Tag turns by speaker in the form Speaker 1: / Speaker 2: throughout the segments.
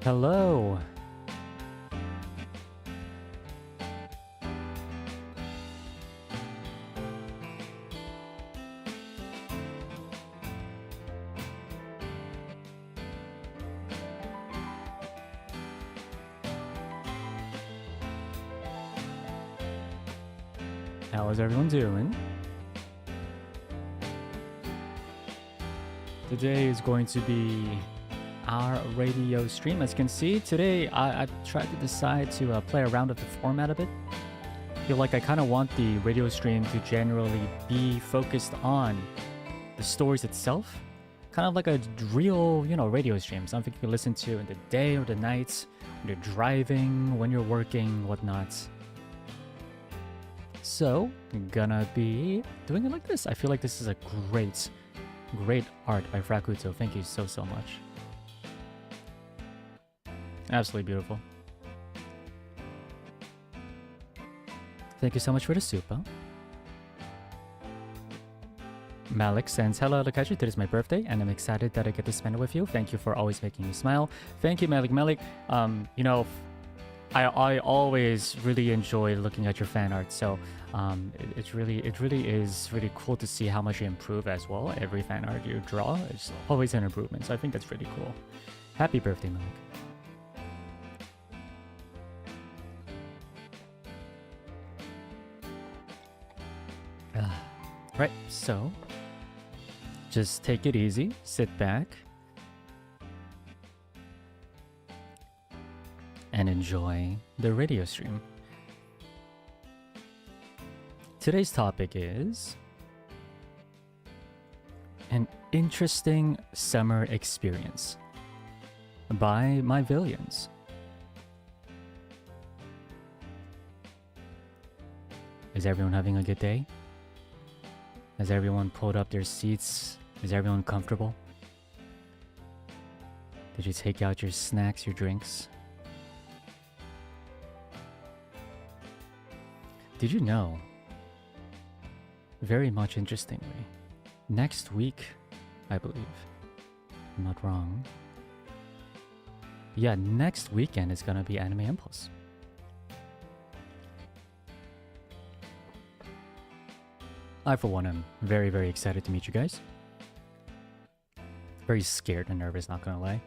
Speaker 1: Hello. How is everyone doing? Today is going to be our radio stream. As you can see, today I tried to decide to play around with the format a bit. I feel like I kind of want the radio stream to generally be focused on the stories itself. Kind of like a real, radio stream. Something you can listen to in the day or the night, when you're driving, when you're working, whatnot. So, I'm gonna be doing it like this. I feel like this is a great art by 𝓢𝓾𝓶𝓶𝓮𝓻. Thank you so much. Absolutely beautiful. Thank you so much for the super. Malik sends, hello Lakashi, today's my birthday and I'm excited that I get to spend it with you. Thank you for always making me smile. Thank you, Malik. I always really enjoy looking at your fan art, so it really is really cool to see how much you improve as well. Every fan art you draw is always an improvement, so I think that's really cool. Happy birthday, Malik. Right, so just take it easy, sit back, and enjoy the radio stream. Today's topic is an interesting summer experience by my villains. Is everyone having a good day? Has everyone pulled up their seats? Is everyone comfortable? Did you take out your snacks, your drinks? Did you know, very much interestingly, next week, I believe, I'm not wrong. Yeah, next weekend is gonna be Anime Impulse. I, for one, am very excited to meet you guys. Very scared and nervous, not gonna lie.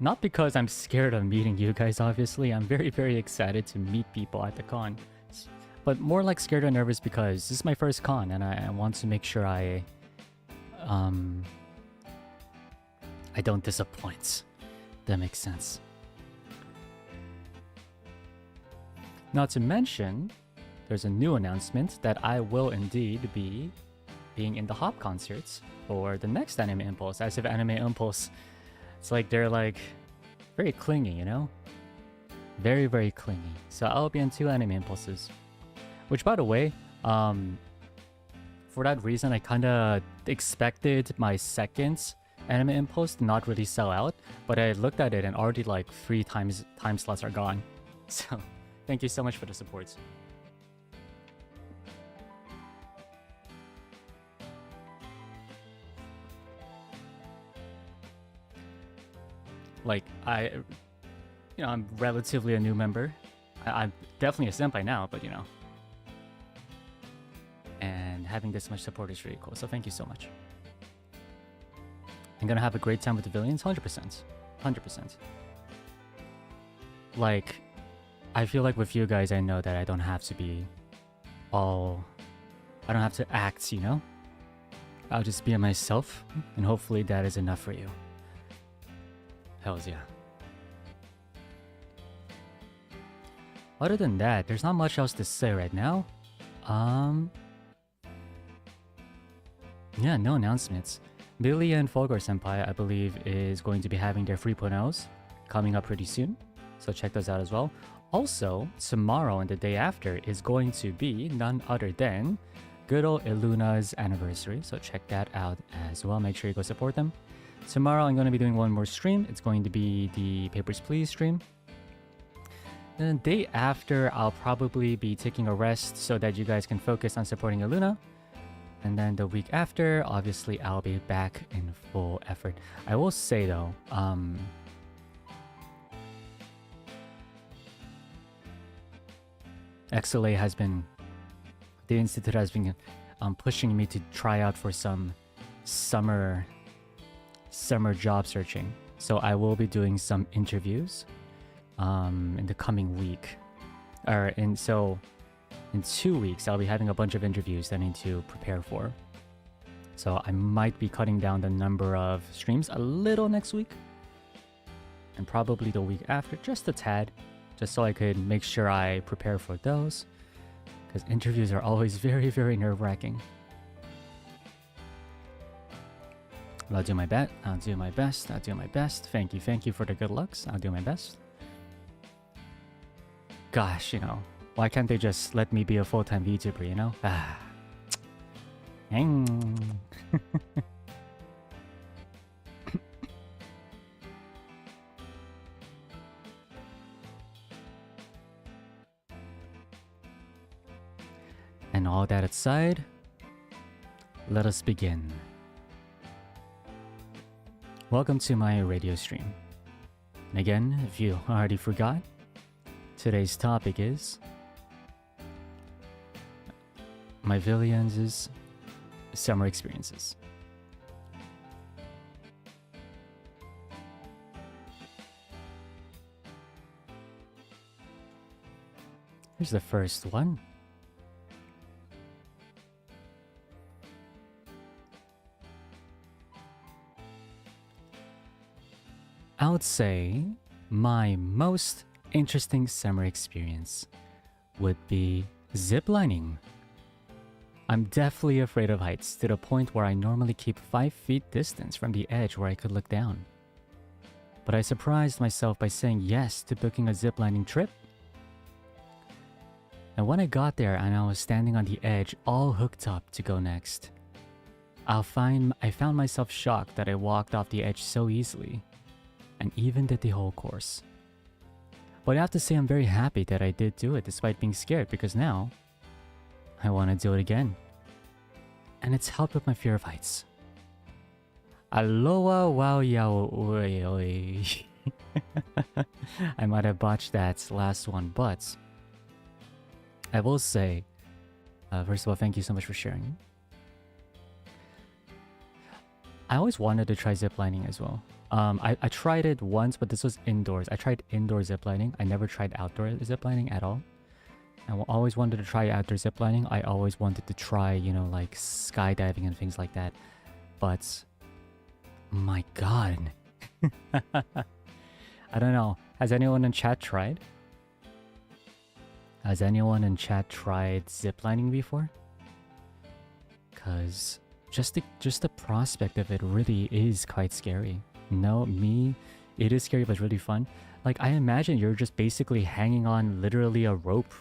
Speaker 1: Not because I'm scared of meeting you guys, obviously. I'm very excited to meet people at the con. But more like scared and nervous because this is my first con and I want to make sure I don't disappoint. That makes sense. Not to mention, there's a new announcement that I will indeed be being in the Hop concerts for the next Anime Impulse. As if Anime Impulse, it's like they're like very clingy, you know? Very clingy. So I'll be in 2 Anime Impulses. Which, by the way, for that reason, I kind of expected my second Anime Impulse to not really sell out. But I looked at it and already like 3 time slots are gone. So thank you so much for the support. Like, I'm relatively a new member. I'm definitely a senpai now, but and having this much support is really cool, so thank you so much. I'm gonna have a great time with the villains, 100%. Like, I feel like with you guys, I know that I don't have to be I don't have to act, I'll just be myself, and hopefully that is enough for you. Hells yeah. Other than that, there's not much else to say right now. Yeah, no announcements. Billy and 𝓢𝓾𝓶𝓼, I believe, is going to be having their 3.0s coming up pretty soon. So check those out as well. Also, tomorrow and the day after is going to be none other than good old 𝓢𝓾𝓸𝓻's anniversary. So check that out as well. Make sure you go support them. Tomorrow I'm going to be doing one more stream. It's going to be the Papers, Please stream. Then the day after, I'll probably be taking a rest so that you guys can focus on supporting 𝓢𝓾𝓸. And then the week after, obviously, I'll be back in full effort. I will say though, XSOLEIL has been, the institute has been pushing me to try out for some summer job searching. So I will be doing some interviews in the coming week. In 2 weeks, I'll be having a bunch of interviews that I need to prepare for. So I might be cutting down the number of streams a little next week. And probably the week after, just a tad. Just so I could make sure I prepare for those. Because interviews are always very, very nerve-wracking. I'll do my best. I'll do my best. I'll do my best. Thank you for the good looks. I'll do my best. Gosh, you know. Why can't they just let me be a full-time VTuber, you know? Ah. And all that aside, let us begin. Welcome to my radio stream. And again, if you already forgot, today's topic is my Vermillion's summer experiences. Here's the first one. I would say my most interesting summer experience would be ziplining. I'm deathly afraid of heights to the point where I normally keep 5 feet distance from the edge where I could look down. But I surprised myself by saying yes to booking a ziplining trip. And when I got there and I was standing on the edge all hooked up to go next, I found myself shocked that I walked off the edge so easily and even did the whole course. But I have to say I'm very happy that I did do it despite being scared, because now I want to do it again. And it's helped with my fear of heights. Aloha wow yao oi oi. I might have botched that last one, but I will say, first of all, thank you so much for sharing. I always wanted to try ziplining as well. I tried it once, but this was indoors. I tried indoor ziplining. I never tried outdoor ziplining at all. I always wanted to try outdoor ziplining. I always wanted to try, you know, like skydiving and things like that. But, my god. I don't know. Has anyone in chat tried? Has anyone in chat tried ziplining before? Because just the prospect of it really is quite scary. No, it is scary, but it's really fun. Like, I imagine you're just basically hanging on literally a rope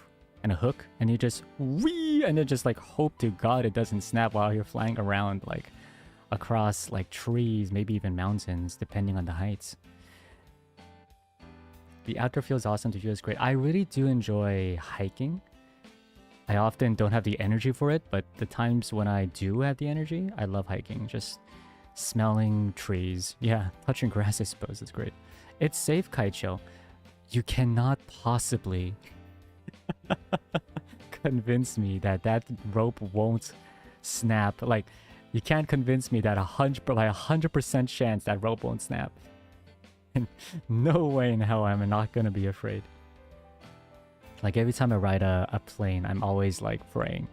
Speaker 1: and a hook, and you just wee, and then just like hope to god it doesn't snap while you're flying around like across like trees, maybe even mountains, depending on the heights. The outdoor feels awesome, the view is great. I really do enjoy hiking. I often don't have the energy for it, but the times when I do have the energy, I love hiking. Just smelling trees. Yeah, touching grass, I suppose, is great. It's safe, Kaicho. You cannot possibly convince me that that rope won't snap. Like, you can't convince me that by 100% chance that rope won't snap. And no way in hell am I not gonna be afraid. Like, every time I ride a plane, I'm always like praying.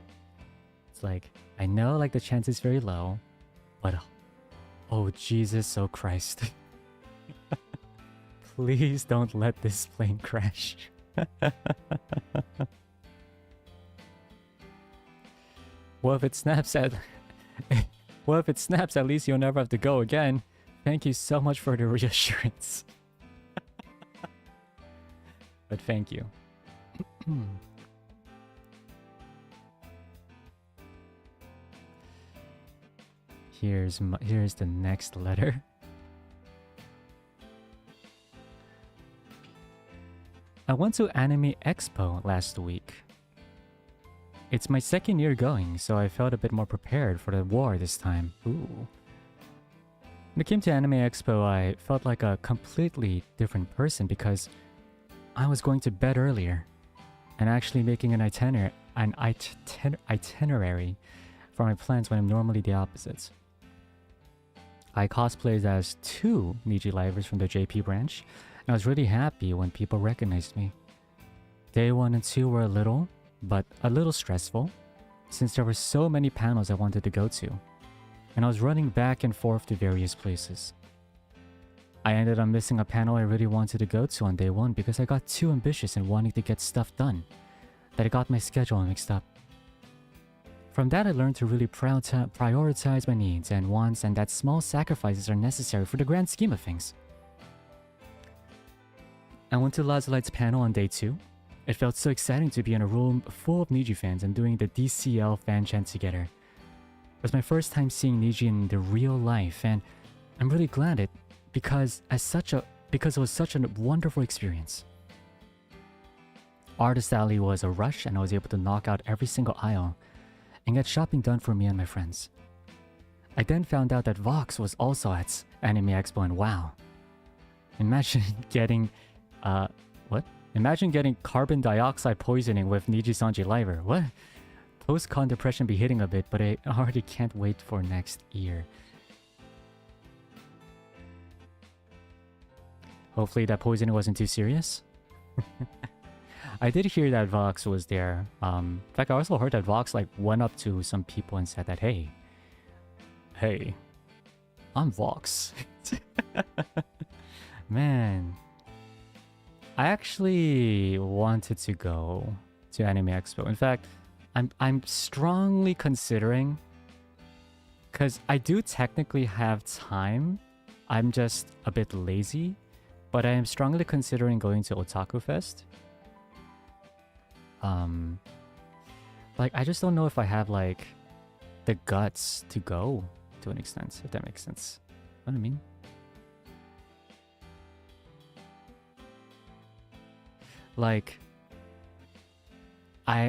Speaker 1: It's like, I know like the chance is very low, but oh Jesus, oh Christ. Please don't let this plane crash. Well, if it snaps at least you'll never have to go again. Thank you so much for the reassurance. But thank you. Here's the next letter. I went to Anime Expo last week. It's my second year going, so I felt a bit more prepared for the war this time. Ooh. When it came to Anime Expo, I felt like a completely different person because I was going to bed earlier. and actually making an itinerary for my plans when I'm normally the opposite. I cosplayed as 2 NIJILivers from the JP branch, and I was really happy when people recognized me. Day 1 and 2 were a little stressful, since there were so many panels I wanted to go to, and I was running back and forth to various places. I ended up missing a panel I really wanted to go to on day 1 because I got too ambitious in wanting to get stuff done, that I got my schedule mixed up. From that, I learned to really prioritize my needs and wants, and that small sacrifices are necessary for the grand scheme of things. I went to 𝓢𝓾𝓸𝓻𝓲𝓮𝓼's panel on day 2. It felt so exciting to be in a room full of Niji fans and doing the DCL fan chant together. It was my first time seeing Niji in the real life, and I'm really glad because it was such a wonderful experience. Artist Alley was a rush, and I was able to knock out every single aisle and get shopping done for me and my friends. I then found out that Vox was also at Anime Expo, and wow. Imagine getting Imagine getting carbon dioxide poisoning with NIJISANJI liver. What? Post-con depression be hitting a bit, but I already can't wait for next year. Hopefully that poisoning wasn't too serious. I did hear that Vox was there. In fact, I also heard that Vox went up to some people and said that, hey, I'm Vox. Man, I actually wanted to go to Anime Expo. In fact, I'm strongly considering, because I do technically have time. I'm just a bit lazy, but I am strongly considering going to Otaku Fest. I just don't know if I have the guts to go to an extent, if that makes sense. You know what I mean?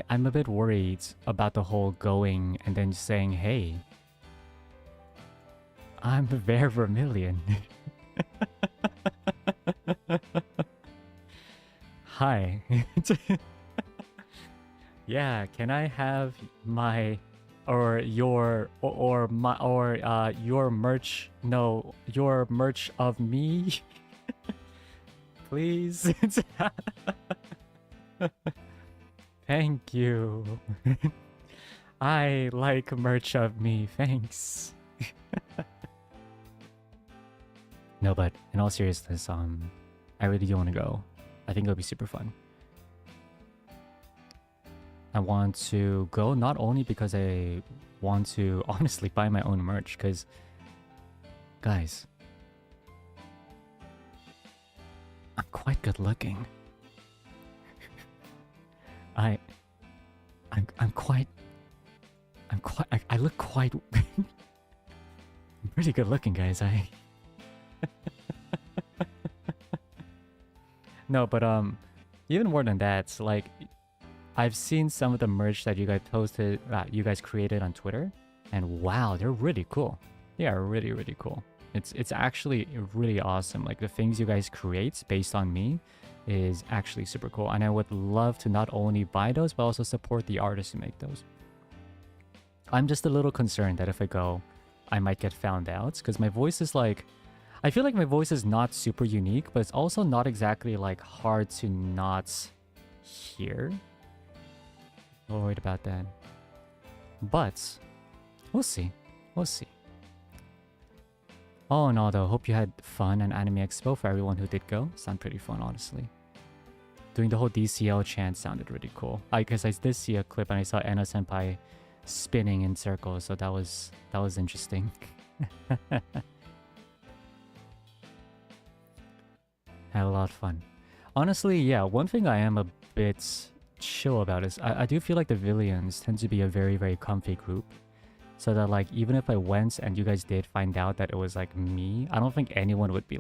Speaker 1: I'm a bit worried about the whole going and then saying, hey, I'm Vermillion. Hi. Yeah, can I have my your merch? No, your merch of me, please. Thank you. I like merch of me. Thanks. No, but in all seriousness, I really do want to go. I think it'll be super fun. I want to go not only because I want to honestly buy my own merch, because guys, I'm quite good looking. I look quite I'm pretty good looking, guys. No, but even more than that, I've seen some of the merch that you guys created on Twitter, and wow, they're really cool. They are really, really cool. It's actually really awesome. The things you guys create based on me is actually super cool, and I would love to not only buy those but also support the artists who make those. I'm just a little concerned that if I go, I might get found out, because my voice is I feel like my voice is not super unique, but it's also not exactly hard to not hear. A little worried about that, but we'll see. We'll see. All in all, though, hope you had fun at Anime Expo. For everyone who did go, sounded pretty fun, honestly. Doing the whole DCL chant sounded really cool. Because I did see a clip and I saw Anna Senpai spinning in circles, so that was interesting. Had a lot of fun. Honestly, yeah, one thing I am a bit chill about is I do feel like the Vermillions tend to be a very, very comfy group. So that even if I went and you guys did find out that it was me, I don't think anyone would be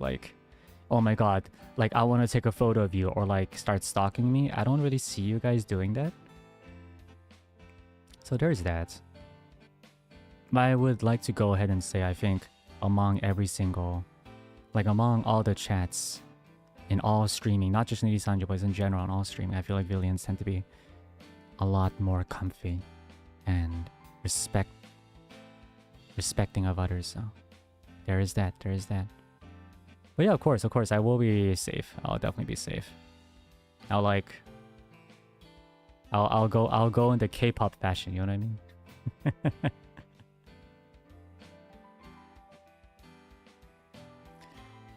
Speaker 1: oh my god, I want to take a photo of you, or start stalking me. I don't really see you guys doing that. So there's that. I would like to go ahead and say, I think among every single, among all the chats in all streaming, not just NIJISANJI, but in general in all streaming, I feel like villains tend to be a lot more comfy and respecting of others. So there is that. There is that. But yeah, of course, I will be safe. I'll definitely be safe. I'll go in the K-pop fashion. You know what I mean?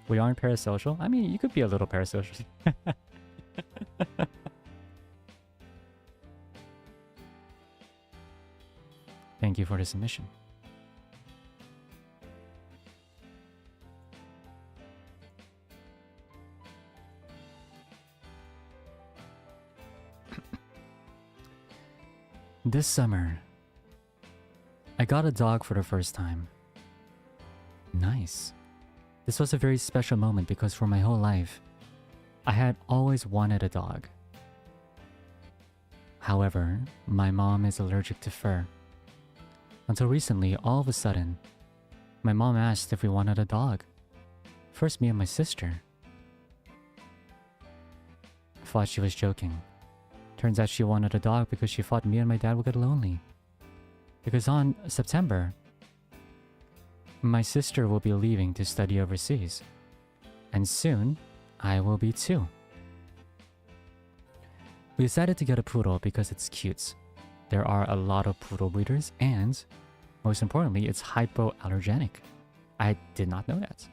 Speaker 1: We aren't parasocial. I mean, you could be a little parasocial. Thank you for the submission. This summer, I got a dog for the first time. Nice. This was a very special moment because for my whole life, I had always wanted a dog. However, my mom is allergic to fur. Until recently, all of a sudden, my mom asked if we wanted a dog. First me and my sister. I thought she was joking. Turns out she wanted a dog because she thought me and my dad would get lonely. Because on September, my sister will be leaving to study overseas. And soon, I will be too. We decided to get a poodle because it's cute. There are a lot of poodle breeders and, most importantly, it's hypoallergenic. I did not know that.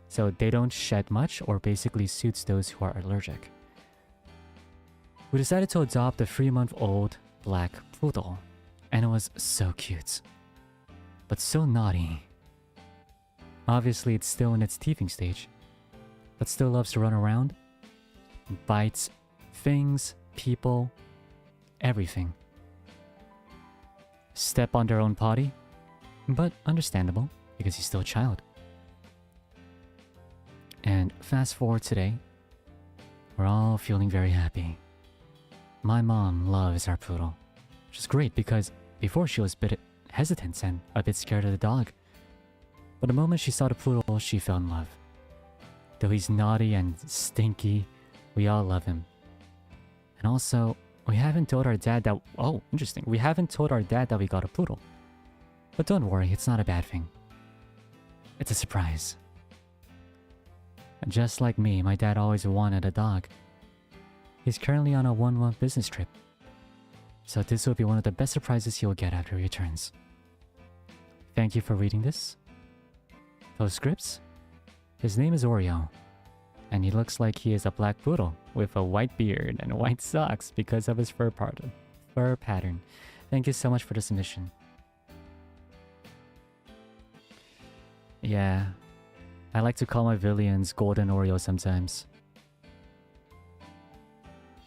Speaker 1: So they don't shed much or basically suits those who are allergic. We decided to adopt a 3-month-old black poodle. And it was so cute. But so naughty. Obviously, it's still in its teething stage, but still loves to run around, bites things, people, everything. Step on their own potty, but understandable because he's still a child. And fast forward today, we're all feeling very happy. My mom loves our poodle, which is great because before she was a bit hesitant and a bit scared of the dog. But the moment she saw the poodle, she fell in love. Though he's naughty and stinky, we all love him. And also, we haven't told our dad that... Oh, interesting. We haven't told our dad that we got a poodle. But don't worry, it's not a bad thing. It's a surprise. Just like me, my dad always wanted a dog. He's currently on a 1-month business trip. So this will be one of the best surprises he'll get after he returns. Thank you for reading this. Postscripts. His name is Oreo, and he looks like he is a black poodle with a white beard and white socks because of his fur pattern. Thank you so much for the submission. Yeah, I like to call my villains Golden Oreo sometimes.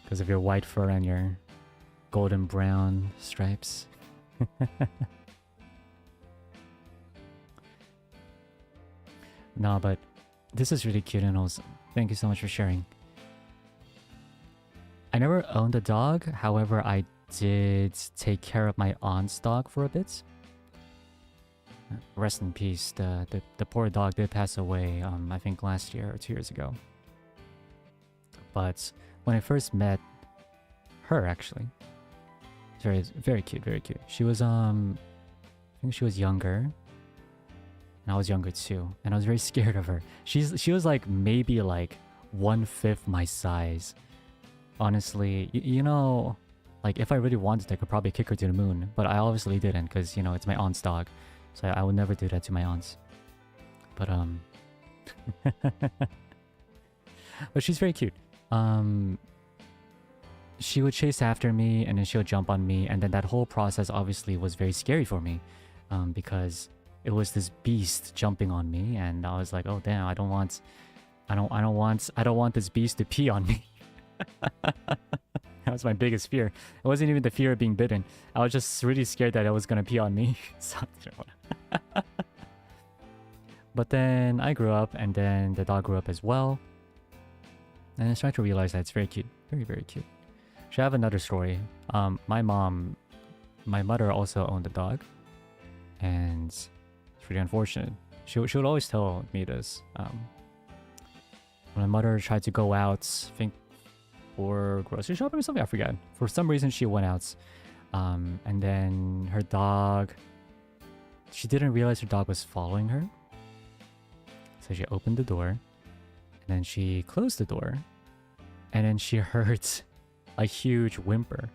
Speaker 1: Because of your white fur and your golden brown stripes. No, but this is really cute and awesome. Thank you so much for sharing. I never owned a dog, however, I did take care of my aunt's dog for a bit. Rest in peace. The poor dog did pass away, I think last year or 2 years ago. But when I first met her, actually, very, very cute, very cute. She was, I think she was younger. And I was younger too, and I was very scared of her. She was like maybe like 1/5 my size. Honestly, you know, like if I really wanted, I could probably kick her to the moon, but I obviously didn't because you know it's my aunt's dog, so I would never do that to my aunts. But but she's very cute. She would chase after me, and then she would jump on me, and then that whole process obviously was very scary for me, because it was this beast jumping on me, and I was like, "Oh damn! I don't want this beast to pee on me." That was my biggest fear. It wasn't even the fear of being bitten. I was just really scared that it was gonna pee on me. So, but then I grew up, and then the dog grew up as well, and I started to realize that it's very cute, very very cute. Should I have another story? My mother also owned a dog, and it's pretty unfortunate. She would always tell me this. My mother tried to go out, I think, for grocery shopping or something. I forget. For some reason, she went out. And then her dog. She didn't realize her dog was following her. So she opened the door. And then she closed the door. And then she heard a huge whimper.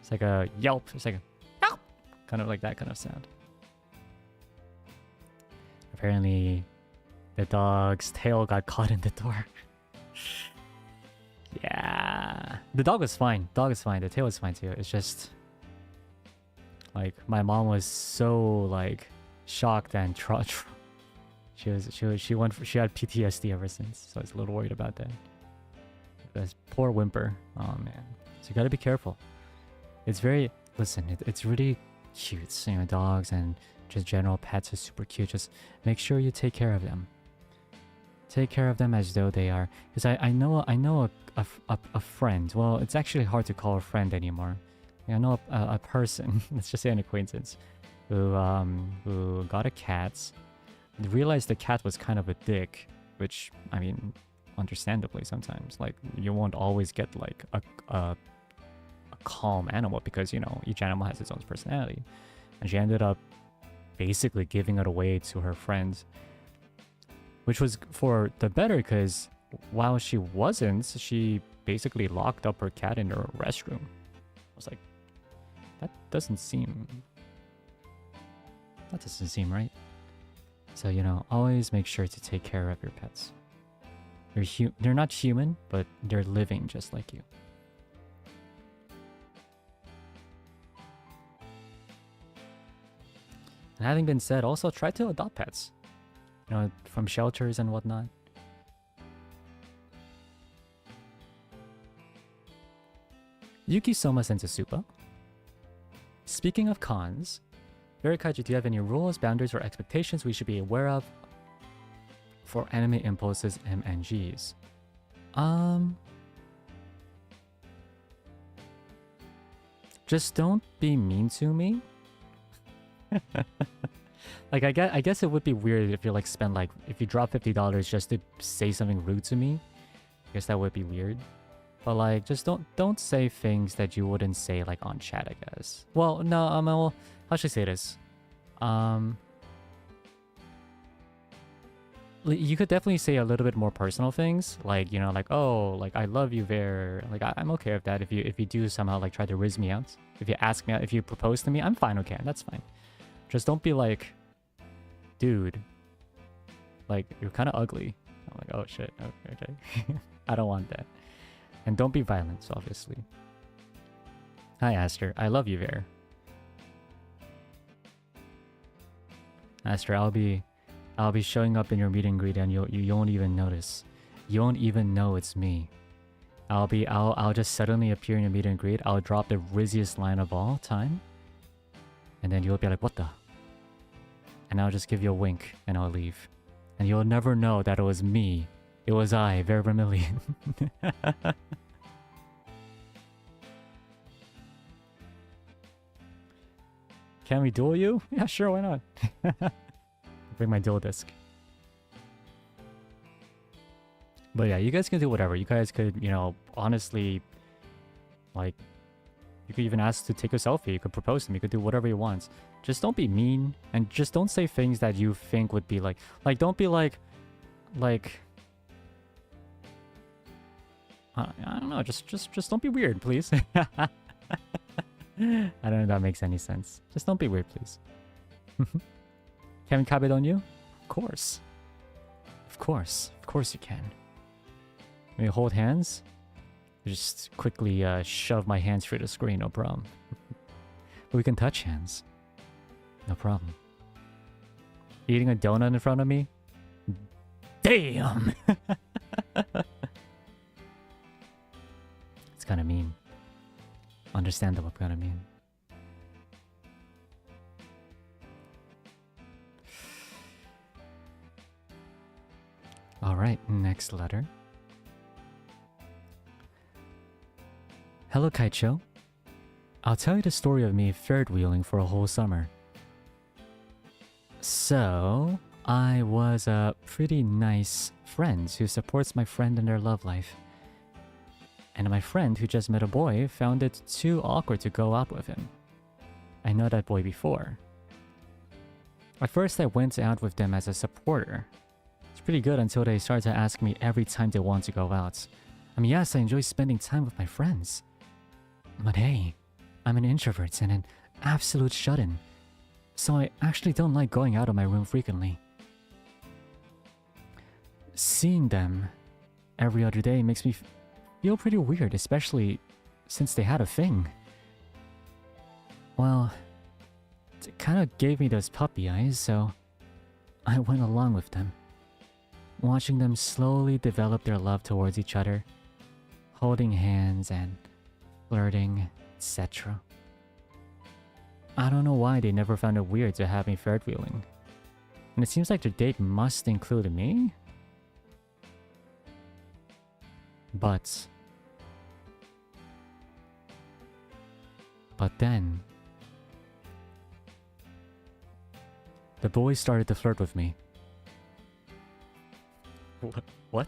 Speaker 1: It's like a yelp. It's like a yelp. Kind of like that kind of sound. Apparently, the dog's tail got caught in the door. Yeah. The dog was fine. Dog is fine. The tail was fine too. It's just... like, my mom was so, like, shocked and she had PTSD ever since. So I was a little worried about that. This poor whimper. Oh, man. So you gotta be careful. It's very... listen, it's really cute. You know, dogs and just general pets are super cute. Just make sure you take care of them. Take care of them as though they are... because I know a friend. Well, it's actually hard to call a friend anymore. I know a person, let's just say an acquaintance, who got a cat, realized the cat was kind of a dick, which, I mean, understandably sometimes. Like, you won't always get, like, a calm animal because, you know, each animal has its own personality. And she ended up basically giving it away to her friends, which was for the better because while she wasn't, she basically locked up her cat in her restroom. I was like, that doesn't seem right. So, you know, always make sure to take care of your pets. They're not human, but they're living just like you. And having been said, also try to adopt pets. You know, from shelters and whatnot. Yuki-soma sends a super. Speaking of cons, Verikaiju, do you have any rules, boundaries, or expectations we should be aware of for anime impulses MNGs? Just don't be mean to me. Like, I guess it would be weird if you like spend like, if you drop $50 just to say something rude to me. I guess that would be weird. But like, just don't say things that you wouldn't say like on chat, I guess. Well, no, well, how should I say this? You could definitely say a little bit more personal things, like, you know, like, oh, like, I love you, Ver. Like, I'm okay with that. If you do somehow like try to riz me out, if you ask me out, if you propose to me, I'm fine. Okay, that's fine. Just don't be like, dude, like, you're kind of ugly. I'm like, oh shit, okay. I don't want that. And don't be violent, obviously. Hi, Aster. I love you, Ver. Aster, I'll be showing up in your meet and greet, and you won't even notice. You won't even know it's me. I'll just suddenly appear in your meet and greet. I'll drop the rizziest line of all time, and then you'll be like, what the? And I'll just give you a wink, and I'll leave. And you'll never know that it was me. It was I, Vermillion. Can we duel you? Yeah, sure, why not? Bring my dual disc. But yeah, you guys can do whatever. You guys could, you know, honestly, like, you could even ask to take a selfie. You could propose to me. You could do whatever you want. Just don't be mean, and just don't say things that you think would be like, don't be like, I don't know. Just don't be weird, please. I don't know if that makes any sense. Just don't be weird, please. Can we copy it on you? Of course. Of course. Of course you can. When we hold hands, just quickly shove my hands through the screen, no problem. But we can touch hands. No problem. Eating a donut in front of me? Damn! It's kind of mean. Understandable, kind of mean. Alright, next letter. Hello, Kaicho. I'll tell you the story of me third wheeling for a whole summer. So, I was a pretty nice friend who supports my friend in their love life. And my friend who just met a boy found it too awkward to go out with him. I know that boy before. At first I went out with them as a supporter. It's pretty good until they started to ask me every time they want to go out. I mean, yes, I enjoy spending time with my friends. But hey, I'm an introvert and an absolute shut-in. So I actually don't like going out of my room frequently. Seeing them every other day makes me feel pretty weird, especially since they had a thing. Well, it kind of gave me those puppy eyes, so I went along with them. Watching them slowly develop their love towards each other, holding hands and flirting, etc. I don't know why they never found it weird to have me third wheeling. And it seems like their date must include me? But then the boy started to flirt with me. What?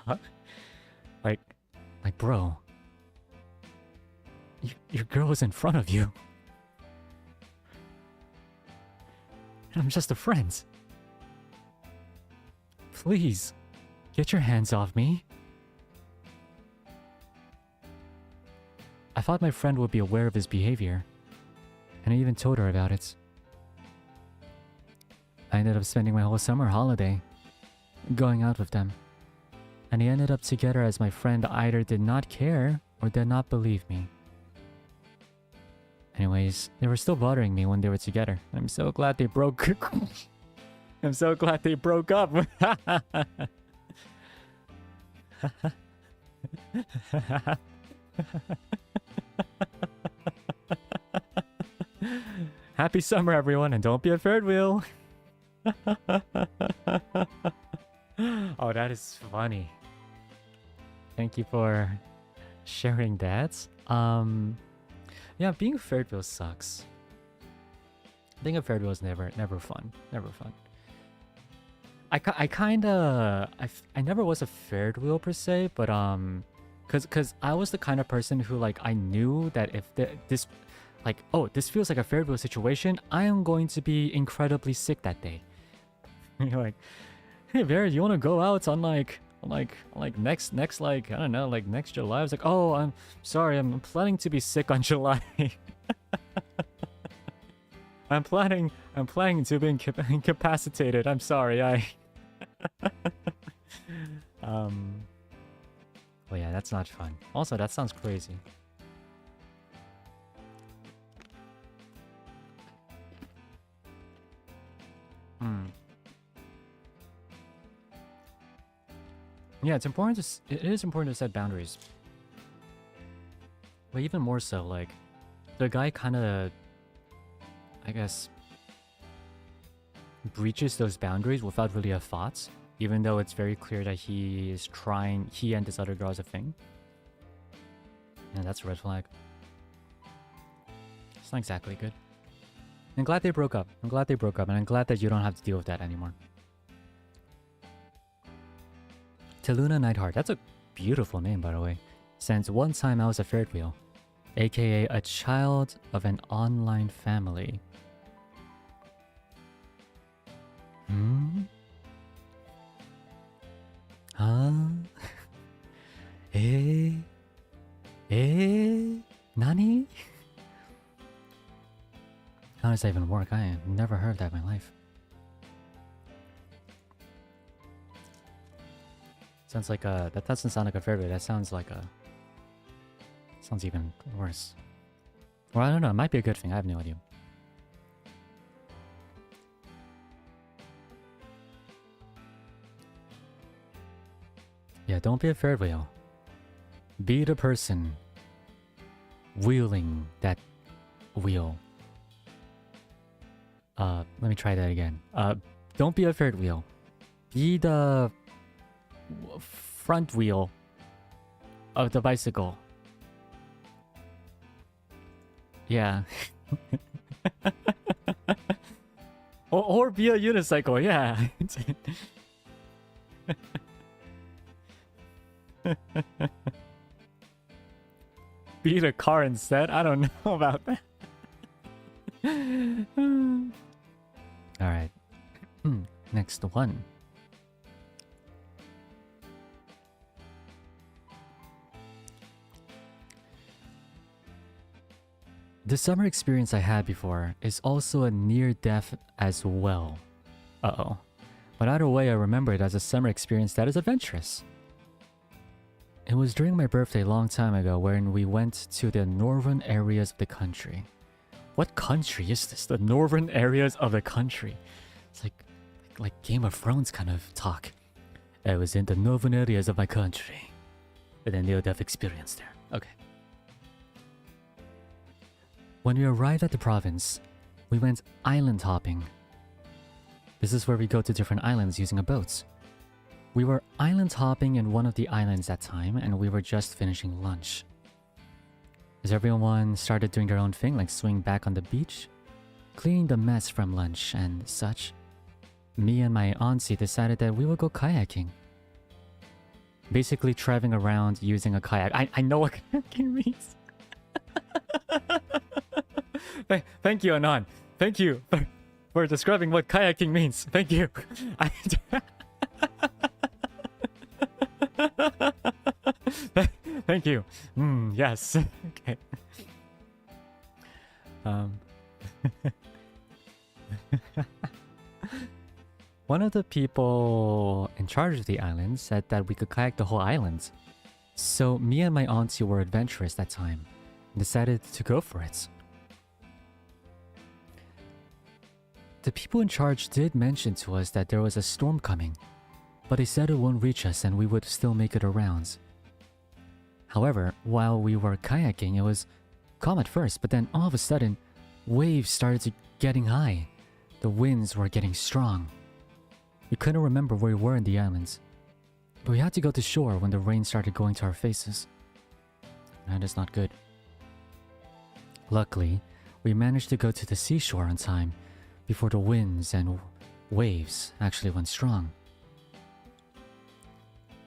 Speaker 1: Huh? Like bro, your girl is in front of you. And I'm just a friend. Please, get your hands off me. I thought my friend would be aware of his behavior, and I even told her about it. I ended up spending my whole summer holiday going out with them, and they ended up together as my friend either did not care or did not believe me. Anyways, they were still bothering me when they were together. I'm so glad they broke. I'm so glad they broke up. Happy summer, everyone, and don't be a third wheel. Oh, that is funny. Thank you for sharing that. Yeah, being a third wheel sucks. Being a third wheel is never fun. Never fun. I never was a third wheel per se, but cause I was the kind of person who, like, I knew that if this feels like a third wheel situation, I am going to be incredibly sick that day. You're like, hey Bear, you want to go out on next like, I don't know, like next July? I was like, oh, I'm sorry, I'm planning to be sick on July. I'm planning to be incapacitated. I'm sorry. Well, yeah, that's not fun. Also, that sounds crazy. Yeah, it is important to set boundaries. But even more so, like, the guy kind of, I guess, breaches those boundaries without really a thought, even though it's very clear that he and this other girl is a thing. And that's a red flag. It's not exactly good. I'm glad they broke up. And I'm glad that you don't have to deal with that anymore. Taluna Nightheart. That's a beautiful name, by the way. Since one time I was a third wheel, aka a child of an online family. Huh? Nani? How does that even work? I have never heard that in my life. Sounds like a... That doesn't sound like a third wheel. That sounds like a... Sounds even worse. Well, I don't know. It might be a good thing. I have no idea. Yeah, don't be a third wheel. Be the person wheeling that wheel. Let me try that again. Don't be a third wheel. Be the front wheel of the bicycle. Yeah. Or be a unicycle, yeah. Beat a car instead? I don't know about that. Alright. Next one. The summer experience I had before is also a near-death as well. Uh-oh. But either way, I remember it as a summer experience that is adventurous. It was during my birthday a long time ago when we went to the northern areas of the country. What country is this? The northern areas of the country. It's like Game of Thrones kind of talk. I was in the northern areas of my country. With a near-death experience there. Okay. When we arrived at the province, we went island hopping. This is where we go to different islands using a boat. We were island hopping in one of the islands that time, and we were just finishing lunch. As everyone started doing their own thing, like swinging back on the beach, cleaning the mess from lunch and such, me and my auntie decided that we would go kayaking. Basically traveling around using a kayak. I know what kayaking means. Thank you, Anon. Thank you for describing what kayaking means. Thank you. Thank you. Yes. Okay. One of the people in charge of the island said that we could kayak the whole island. So me and my auntie were adventurous that time and decided to go for it. The people in charge did mention to us that there was a storm coming, but they said it won't reach us and we would still make it around. However, while we were kayaking, it was calm at first, but then all of a sudden, waves started getting high. The winds were getting strong. We couldn't remember where we were in the islands, but we had to go to shore when the rain started going to our faces. That is not good. Luckily, we managed to go to the seashore on time before the winds and waves actually went strong.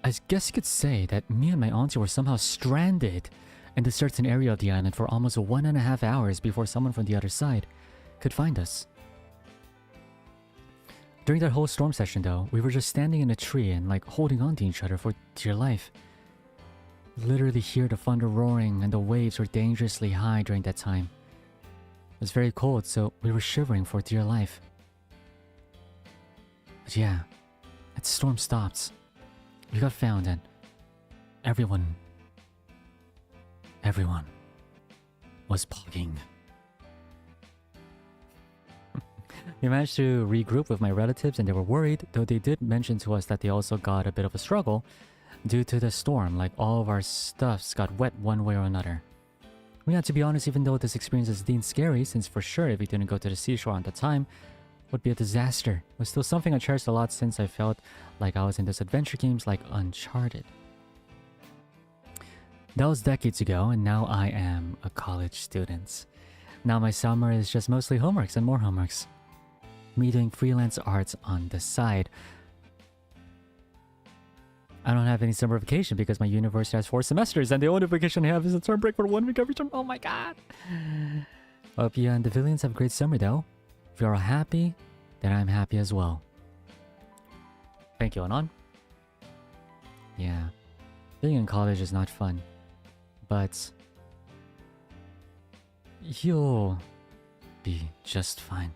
Speaker 1: I guess you could say that me and my auntie were somehow stranded in a certain area of the island for almost 1.5 hours before someone from the other side could find us. During that whole storm session though, we were just standing in a tree and like holding on to each other for dear life. Literally hear the thunder roaring and the waves were dangerously high during that time. It was very cold, so we were shivering for dear life. But yeah, that storm stopped. We got found and everyone was pogging. We managed to regroup with my relatives and they were worried, though they did mention to us that they also got a bit of a struggle due to the storm, like all of our stuffs got wet one way or another. We had to be honest, even though this experience is deemed scary, since for sure if we didn't go to the seashore at the time, would be a disaster. It was still something I cherished a lot since I felt like I was in those adventure games like Uncharted. That was decades ago, and now I am a college student. Now my summer is just mostly homeworks and more homeworks. Me doing freelance arts on the side. I don't have any summer vacation because my university has 4 semesters and the only vacation I have is a term break for 1 week every term. Oh my god! Hope you and the Villians have a great summer though. If you're all happy, then I'm happy as well. Thank you, Anon. Yeah, being in college is not fun, but you'll be just fine.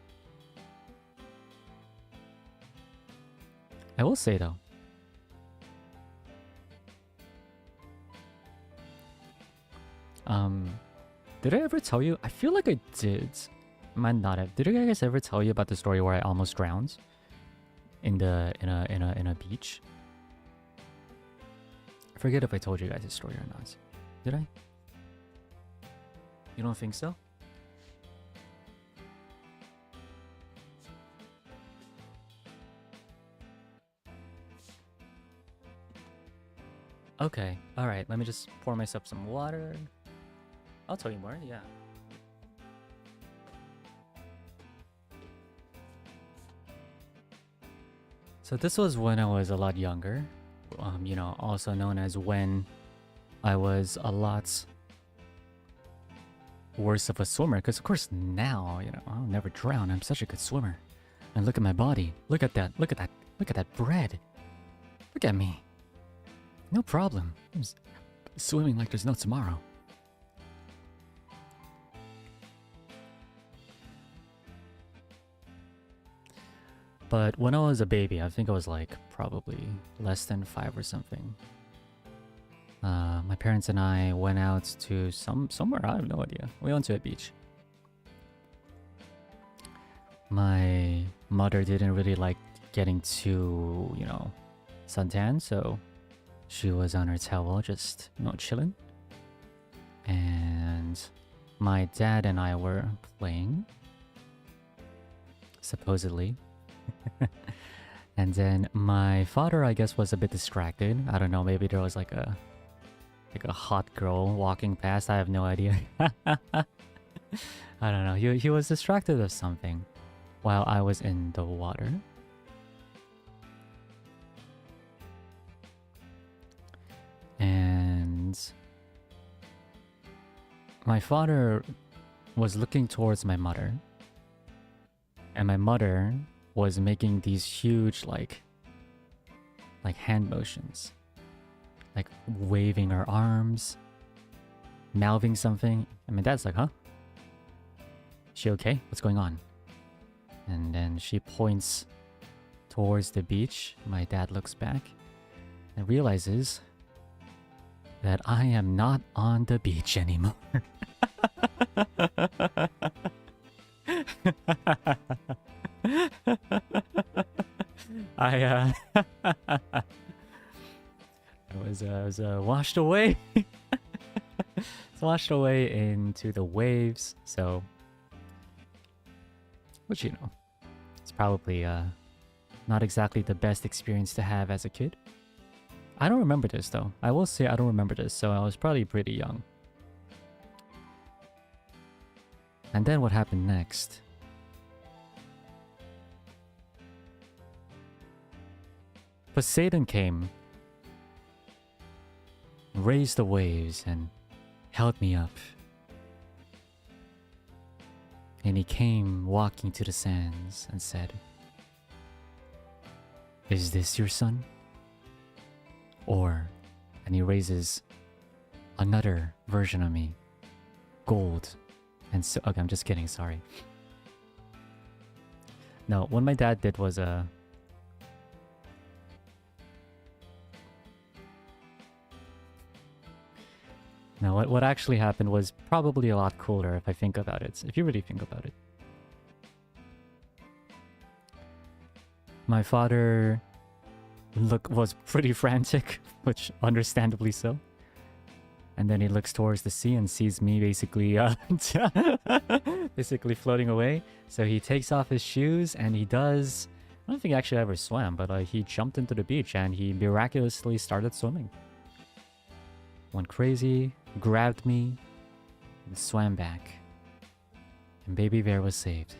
Speaker 1: I will say though, did I ever tell you? I feel like I did. Might not have. Did I guys ever tell you about the story where I almost drowned in a beach? I forget if I told you guys this story or not. Did I? You don't think so? Okay, alright, let me just pour myself some water. I'll tell you more, yeah. So this was when I was a lot younger. You know, also known as when I was a lot worse of a swimmer. Because of course now, you know, I'll never drown. I'm such a good swimmer. And look at my body. Look at that. Look at that. Look at that bread. Look at me. No problem. I'm swimming like there's no tomorrow. But when I was a baby, I think I was like probably less than 5 or something. My parents and I went out to somewhere, I have no idea. We went to a beach. My mother didn't really like getting too, you know, suntan, so she was on her towel just, you know, chilling. And my dad and I were playing, supposedly. And then my father, I guess, was a bit distracted. I don't know, maybe there was like a hot girl walking past. I have no idea. I don't know. He was distracted of something while I was in the water. And my father was looking towards my mother. And my mother was making these huge like hand motions. Like waving her arms, mouthing something. And my dad's like, huh? She okay? What's going on? And then she points towards the beach. My dad looks back and realizes that I am not on the beach anymore. I was washed away. It's washed away into the waves. So, which, you know, it's probably not exactly the best experience to have as a kid. I don't remember this though. I will say I don't remember this, so I was probably pretty young. And then what happened next? Poseidon came, raised the waves, and held me up. And he came walking to the sands and said, "Is this your son?" Or, and he raises another version of me, gold. And so, okay, I'm just kidding, sorry. No, what my dad did was no, what actually happened was probably a lot cooler if I think about it, if you really think about it. My father was pretty frantic, which understandably so. And then he looks towards the sea and sees me basically basically floating away. So he takes off his shoes and he does, I don't think he actually ever swam, but he jumped into the beach and he miraculously started swimming. Went crazy, grabbed me, and swam back. And baby bear was saved.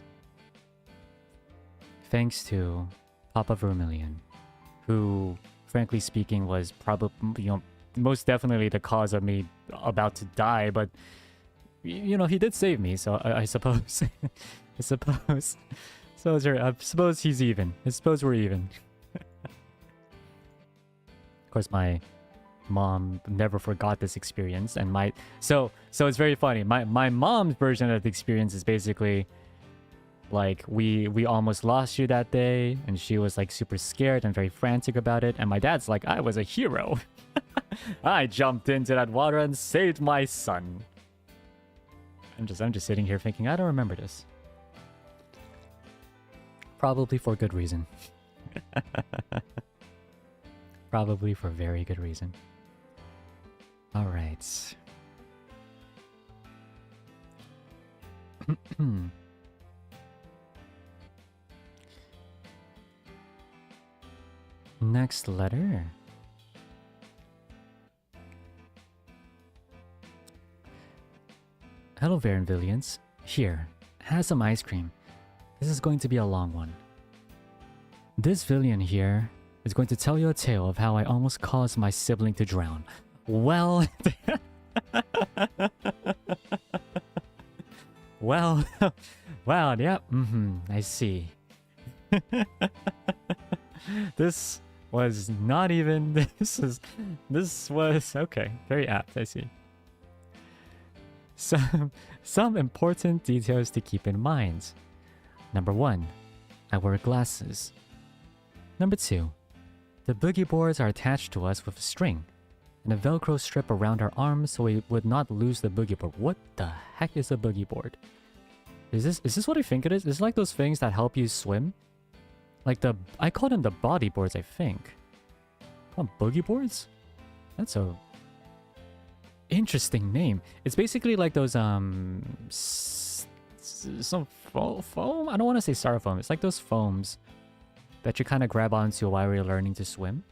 Speaker 1: Thanks to Papa Vermillion, who, frankly speaking, was probably, you know, most definitely the cause of me about to die, but, you know, he did save me, so I suppose. I suppose. So I suppose he's even. I suppose we're even. Of course, my mom never forgot this experience, and so it's very funny. My mom's version of the experience is basically like we almost lost you that day, and she was like super scared and very frantic about it, and my dad's like, I was a hero. I jumped into that water and saved my son. I'm just sitting here thinking, I don't remember this. Probably for good reason. Probably for very good reason. All right. Next letter. Hello, Vermillions. Here, have some ice cream. This is going to be a long one. This villain here is going to tell you a tale of how I almost caused my sibling to drown. Well... well... well, yeah, I see. This was not even... This was... Okay, very apt, I see. Some important details to keep in mind. Number 1, I wear glasses. Number 2, the boogie boards are attached to us with a string and a Velcro strip around our arms so we would not lose the boogie board. What the heck is a boogie board? Is this what I think it is? It's like those things that help you swim? Like I call them the body boards, I think. Call them boogie boards? That's a interesting name. It's basically like those some foam? I don't want to say styrofoam. It's like those foams that you kind of grab onto while you're learning to swim.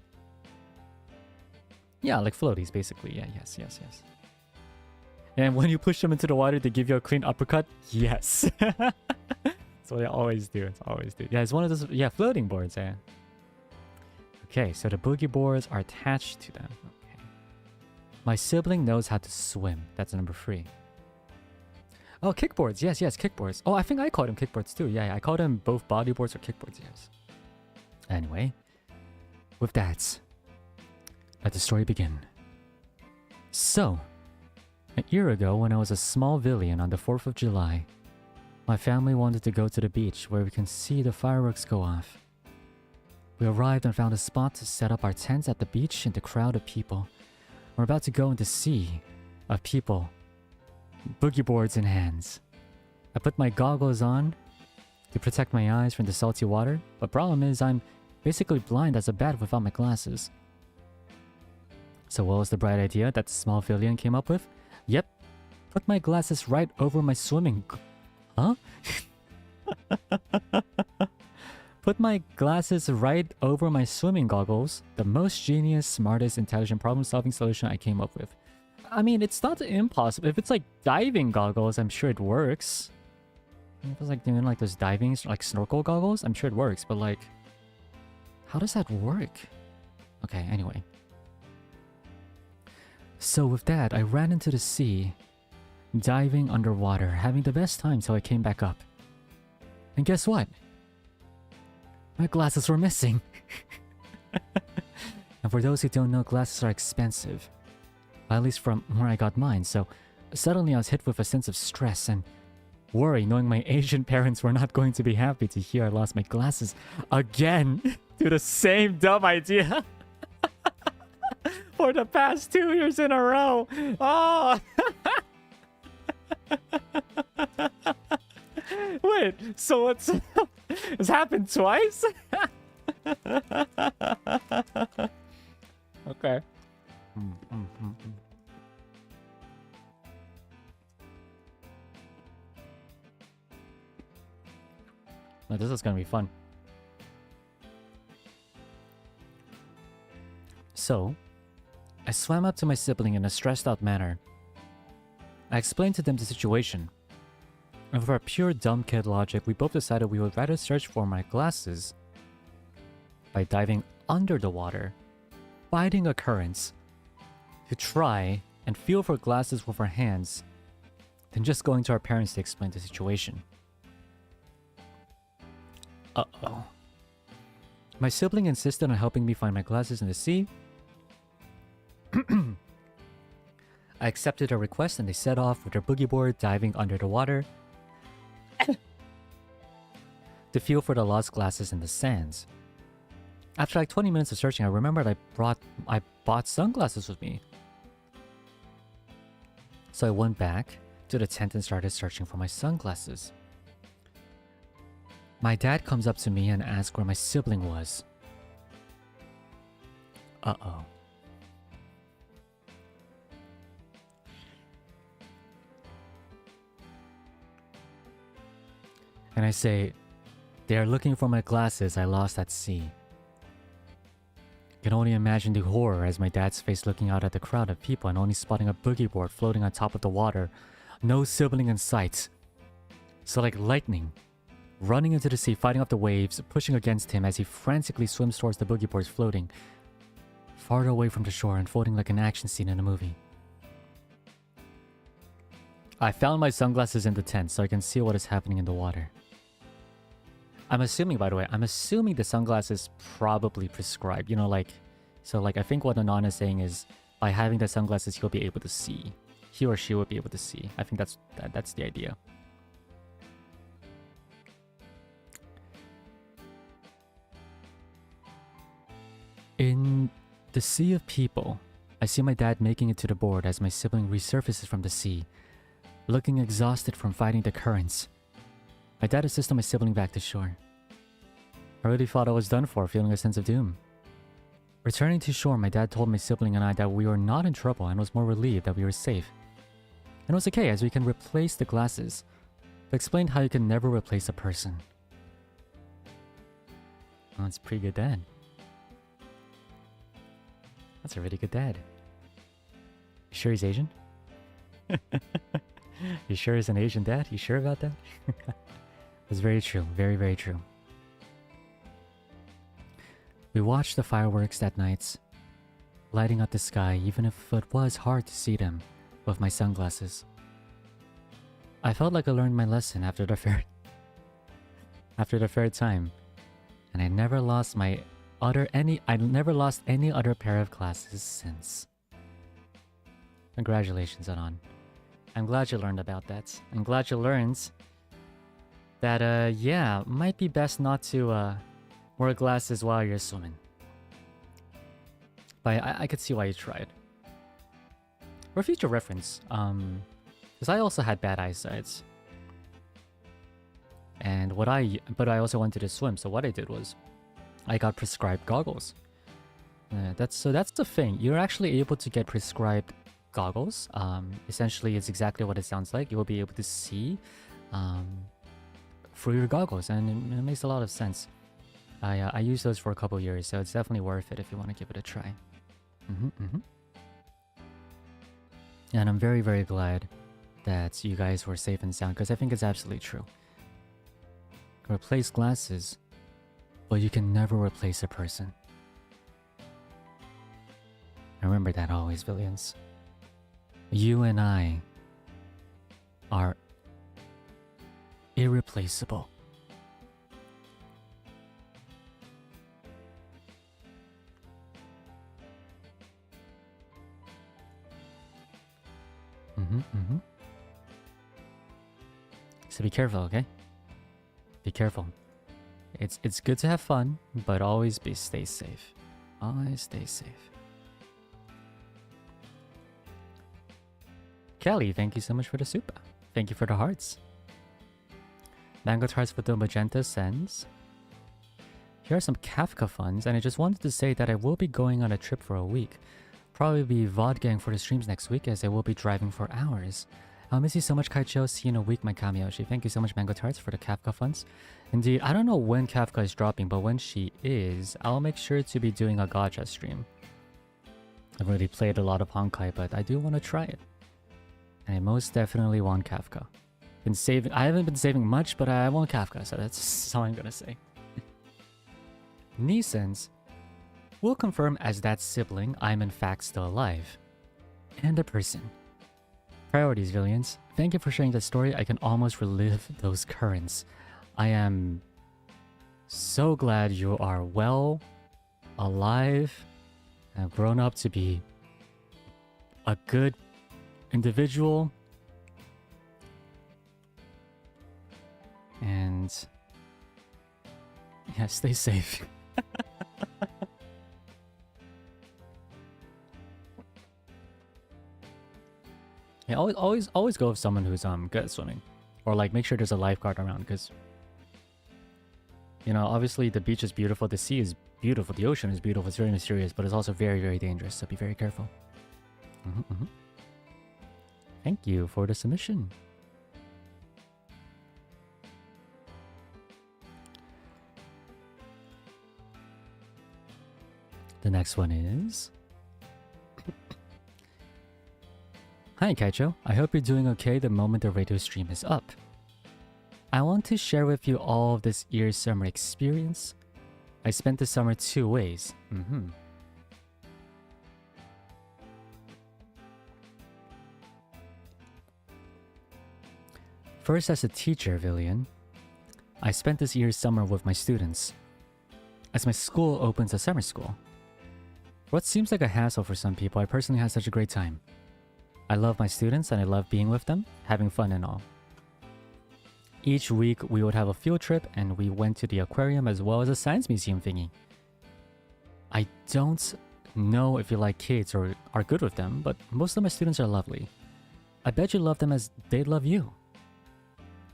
Speaker 1: Yeah, like floaties basically. Yeah, yes. And when you push them into the water, they give you a clean uppercut. Yes. That's what I always do. Yeah, it's one of those, yeah, floating boards, yeah. Okay, so the boogie boards are attached to them. Okay. My sibling knows how to swim. That's number 3. Oh, kickboards. Yes, kickboards. Oh, I think I called them kickboards too. Yeah, I called them both bodyboards or kickboards, yes. Anyway, with that, let the story begin. So, a year ago when I was a small villain on the 4th of July, my family wanted to go to the beach where we can see the fireworks go off. We arrived and found a spot to set up our tents at the beach in the crowd of people. We're about to go in the sea of people, boogie boards in hands. I put my goggles on to protect my eyes from the salty water, but problem is I'm basically blind as a bat without my glasses. So what was the bright idea that the small villain came up with? Yep, put my glasses right over my swimming... Huh? Put my glasses right over my swimming goggles. The most genius, smartest, intelligent problem-solving solution I came up with. I mean, it's not impossible. If it's like diving goggles, I'm sure it works. If it's like doing like those diving, like snorkel goggles, I'm sure it works. But like, how does that work? Okay, anyway. So with that, I ran into the sea, diving underwater, having the best time till I came back up. And guess what? My glasses were missing. And for those who don't know, glasses are expensive. At least from where I got mine, so suddenly I was hit with a sense of stress and worry, knowing my Asian parents were not going to be happy to hear I lost my glasses again to the same dumb idea. For the past 2 years in a row. Oh! Wait, so it's happened twice? Okay. Now, this is gonna be fun. So, I swam up to my sibling in a stressed out manner. I explained to them the situation. And with our pure dumb kid logic, we both decided we would rather search for my glasses by diving under the water, fighting a current, to try and feel for glasses with our hands, than just going to our parents to explain the situation. Uh-oh. My sibling insisted on helping me find my glasses in the sea. I accepted her request and they set off with their boogie board diving under the water to feel for the lost glasses in the sands. After like 20 minutes of searching, I remembered I bought sunglasses with me. So I went back to the tent and started searching for my sunglasses. My dad comes up to me and asks where my sibling was. Uh-oh. And I say, they are looking for my glasses I lost at sea. I can only imagine the horror as my dad's face looking out at the crowd of people and only spotting a boogie board floating on top of the water. No sibling in sight. So like lightning, running into the sea, fighting off the waves, pushing against him as he frantically swims towards the boogie boards floating far away from the shore, unfolding like an action scene in a movie. I found my sunglasses in the tent so I can see what is happening in the water. I'm assuming, by the way, the sunglasses probably prescribed. You know, like, so like I think what Anon is saying is by having the sunglasses, he'll be able to see. He or she will be able to see. I think that's the idea. In the sea of people, I see my dad making it to the board as my sibling resurfaces from the sea, looking exhausted from fighting the currents. My dad assisted my sibling back to shore. I really thought I was done for, feeling a sense of doom. Returning to shore, my dad told my sibling and I that we were not in trouble and was more relieved that we were safe. And it was okay as we can replace the glasses, but explained how you can never replace a person. Oh, that's pretty good dad. That's a really good dad. You sure he's Asian? You sure he's an Asian dad? You sure about that? It's very true. Very, very true. We watched the fireworks that night, lighting up the sky even if it was hard to see them with my sunglasses. I felt like I learned my lesson after the third time, and I never lost any other pair of glasses since. Congratulations, Anon. I'm glad you learned about that. I'm glad you learned that, yeah, might be best not to, wear glasses while you're swimming. But I could see why you tried. For future reference, because I also had bad eyesight. And but I also wanted to swim, so what I did was I got prescribed goggles. That's the thing. You're actually able to get prescribed goggles. Essentially, it's exactly what it sounds like. You will be able to see through your goggles, and it makes a lot of sense. I used those for a couple years, so it's definitely worth it if you want to give it a try. And I'm very, very glad that you guys were safe and sound, because I think it's absolutely true. Replace glasses, but you can never replace a person. Remember that always, Villains. You and I are irreplaceable. So be careful, okay? Be careful. It's good to have fun, but always stay safe. Always stay safe. Kelly, thank you so much for the super. Thank you for the hearts. Mango Tarts with the Magenta sends, here are some Kafka funds, and I just wanted to say that I will be going on a trip for a week. Probably be vodgang for the streams next week as I will be driving for hours. I'll miss you so much, Kaicho. See you in a week, my Kamiyoshi. Thank you so much, Mango Tarts, for the Kafka funds. Indeed, I don't know when Kafka is dropping, but when she is, I'll make sure to be doing a gacha stream. I've already played a lot of Honkai, but I do want to try it. And I most definitely want Kafka. I haven't been saving much, but I want Kafka, so that's all I'm gonna say. Nisans will confirm as that sibling I'm in fact still alive. And a person. Priorities, Villains. Thank you for sharing that story. I can almost relive those currents. I am so glad you are well, alive, and grown up to be a good individual. And yeah, stay safe. Yeah, always go with someone who's good at swimming, or like make sure there's a lifeguard around, because you know, obviously the beach is beautiful, the sea is beautiful, the ocean is beautiful, it's very mysterious, but it's also very, very dangerous, so be very careful. Thank you for the submission. The next one is... Hi Kaicho, I hope you're doing okay the moment the radio stream is up. I want to share with you all of this year's summer experience. I spent the summer 2 ways. First, as a teacher, Villian, I spent this year's summer with my students, as my school opens a summer school. What seems like a hassle for some people, I personally had such a great time. I love my students and I love being with them, having fun and all. Each week we would have a field trip and we went to the aquarium as well as a science museum thingy. I don't know if you like kids or are good with them, but most of my students are lovely. I bet you love them as they love you.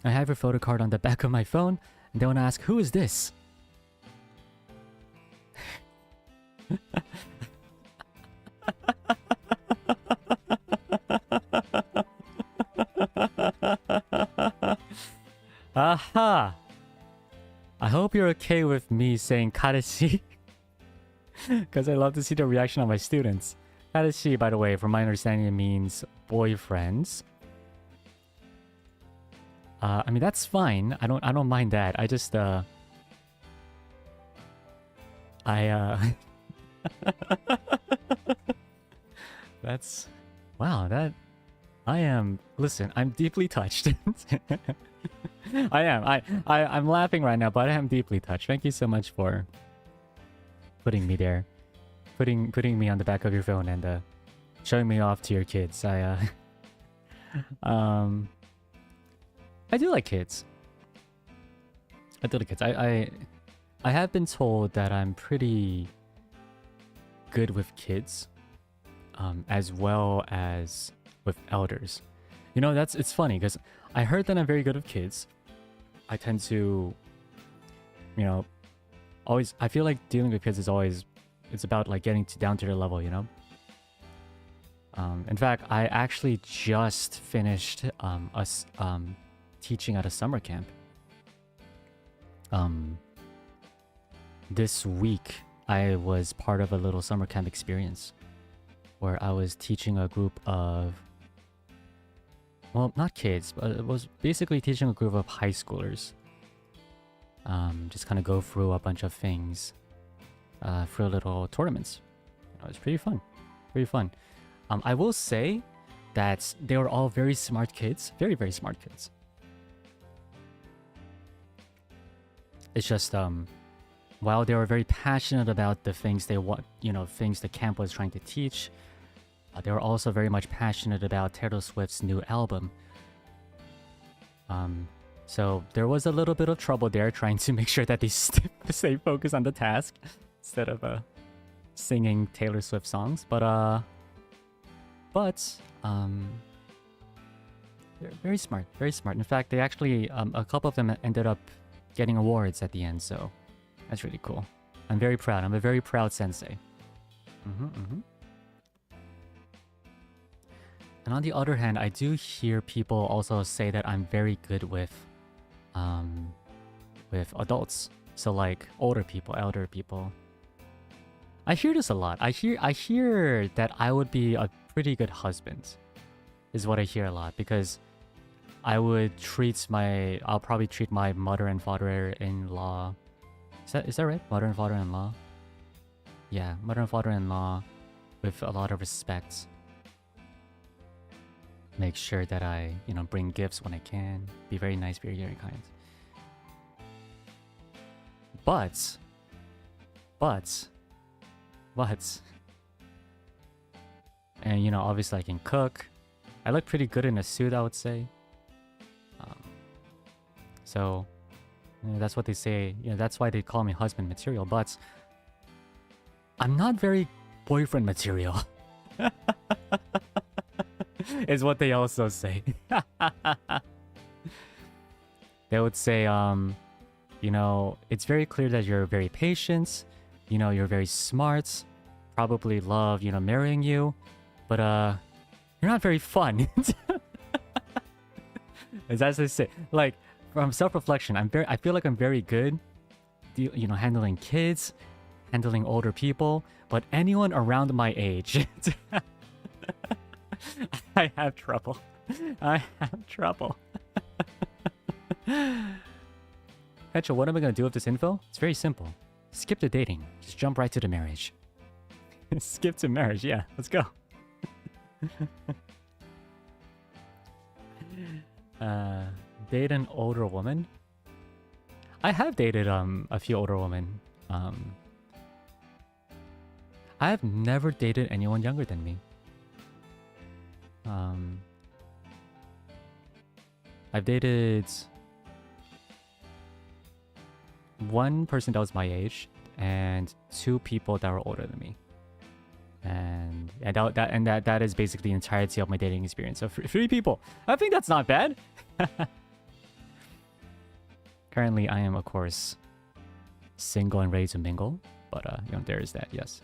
Speaker 1: I have your photo card on the back of my phone, and they want to ask, who is this? Aha! I hope you're okay with me saying kareshi, because I love to see the reaction of my students. Kareshi, by the way, from my understanding, it means boyfriends. I mean, that's fine. I don't mind that. I just that's wow, that I am, listen, I'm deeply touched. I'm laughing right now, but I am deeply touched. Thank you so much for putting me there. Putting me on the back of your phone and showing me off to your kids. I do like kids. I do like kids. I have been told that I'm pretty good with kids, as well as with elders. You know, it's funny because I heard that I'm very good with kids. I tend to, you know, always. I feel like dealing with kids is always, it's about like getting down to their level, you know. In fact, I actually just finished teaching at a summer camp. This week I was part of a little summer camp experience where I was teaching a group of, well, not kids, but it was basically teaching a group of high schoolers. Just kind of go through a bunch of things for little tournaments. It was pretty fun. Pretty fun. I will say that they were all very smart kids. Very, very smart kids. It's just, while they were very passionate about the things they want, you know, things the camp was trying to teach, they were also very much passionate about Taylor Swift's new album. So there was a little bit of trouble there trying to make sure that they stay focused on the task instead of singing Taylor Swift songs. But they're very smart, very smart. In fact, they actually, a couple of them ended up getting awards at the end, so that's really cool. I'm very proud. I'm a very proud sensei. And on the other hand, I do hear people also say that I'm very good with adults. So like older people, elder people. I hear this a lot. I hear that I would be a pretty good husband, is what I hear a lot, because I'll probably treat my mother and father-in-law. Is that right? Mother and father-in-law? Yeah, mother and father-in-law with a lot of respect. Make sure that I, you know, bring gifts when I can. Be very nice, very, very kind. But, and you know, obviously I can cook. I look pretty good in a suit, I would say. So, you know, that's what they say. You know, that's why they call me husband material. But I'm not very boyfriend material. Is what they also say. They would say, you know, it's very clear that you're very patient. You know, you're very smart. Probably love, you know, marrying you. But you're not very fun. As they say, like, from self-reflection, I feel like I'm very good, you know, handling kids, handling older people, but anyone around my age, I have trouble. I have trouble. Petra, what am I gonna do with this info? It's very simple. Skip the dating. Just jump right to the marriage. Skip to marriage, yeah. Let's go. Date an older woman? I have dated a few older women. I have never dated anyone younger than me. I've dated one person that was my age and two people that were older than me. And that is basically the entirety of my dating experience. So three people. I think that's not bad. Currently, I am, of course, single and ready to mingle. But, you know, there is that, yes.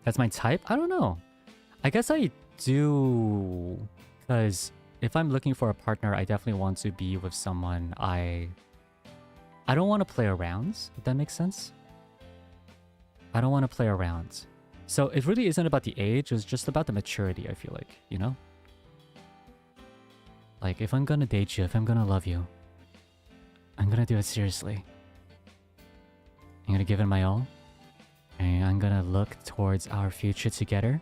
Speaker 1: That's my type? I don't know. I guess I do... Because if I'm looking for a partner, I definitely want to be with someone I don't want to play around, if that makes sense. I don't want to play around. So it really isn't about the age, it's just about the maturity, I feel like, you know? Like, if I'm gonna date you, if I'm gonna love you, I'm gonna do it seriously. I'm gonna give it my all. And I'm gonna look towards our future together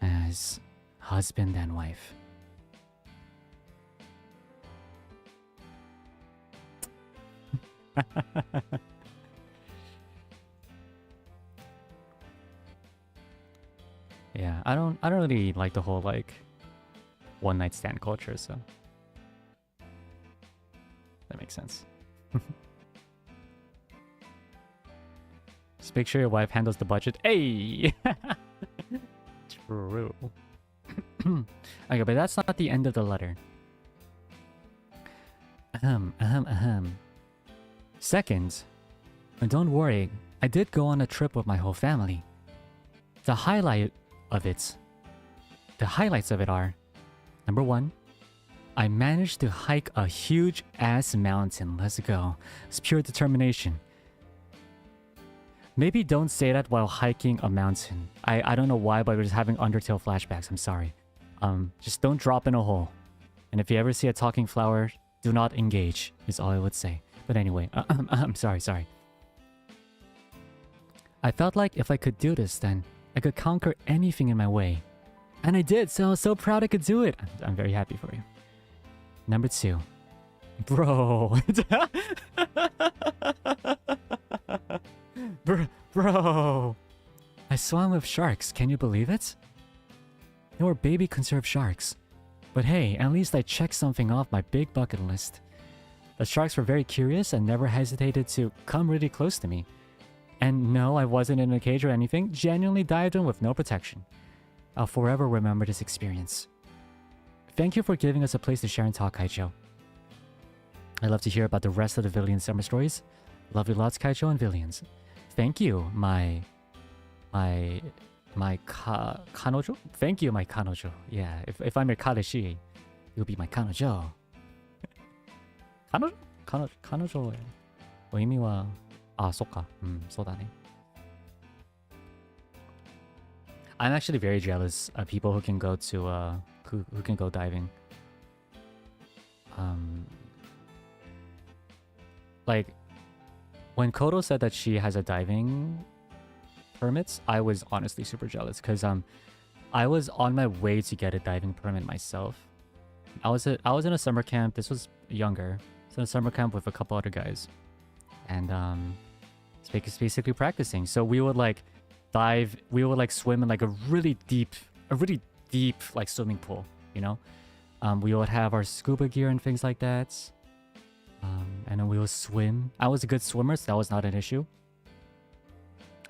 Speaker 1: as husband and wife. Yeah, I don't really like the whole like one night stand culture, so that makes sense. Just make sure your wife handles the budget. Hey! True. Okay, but that's not the end of the letter. Second, don't worry, I did go on a trip with my whole family. The highlights of it are, number 1, I managed to hike a huge ass mountain. Let's go. It's pure determination. Maybe don't say that while hiking a mountain. I don't know why, but we're just having Undertale flashbacks. I'm sorry. Just don't drop in a hole. And if you ever see a talking flower, do not engage, is all I would say. But anyway, I'm sorry. I felt like if I could do this, then I could conquer anything in my way. And I did, so I was so proud I could do it. I'm very happy for you. Number 2. Bro. Bro. I swam with sharks, can you believe it? They were baby conserved sharks. But hey, at least I checked something off my big bucket list. The sharks were very curious and never hesitated to come really close to me. And no, I wasn't in a cage or anything, genuinely dived in with no protection. I'll forever remember this experience. Thank you for giving us a place to share and talk, Kaicho. I'd love to hear about the rest of the Villian summer stories. Love you lots, Kaicho and Villians. Thank you, my kanojo? Thank you, my kanojo. Yeah, if I'm your kadeshi, you'll be my kanojo. kanojo. 意味は そっか。そうだね。I'm actually very jealous of people who can go to who can go diving. Like when Kodo said that she has a diving permit, I was honestly super jealous because I was on my way to get a diving permit myself. I was in a summer camp. This was younger. I was in a summer camp with a couple other guys, and it's basically practicing. So we would like dive, we would like swim in like a really deep like swimming pool, you know. We would have our scuba gear and things like that, and then we would swim. I was a good swimmer, so that was not an issue.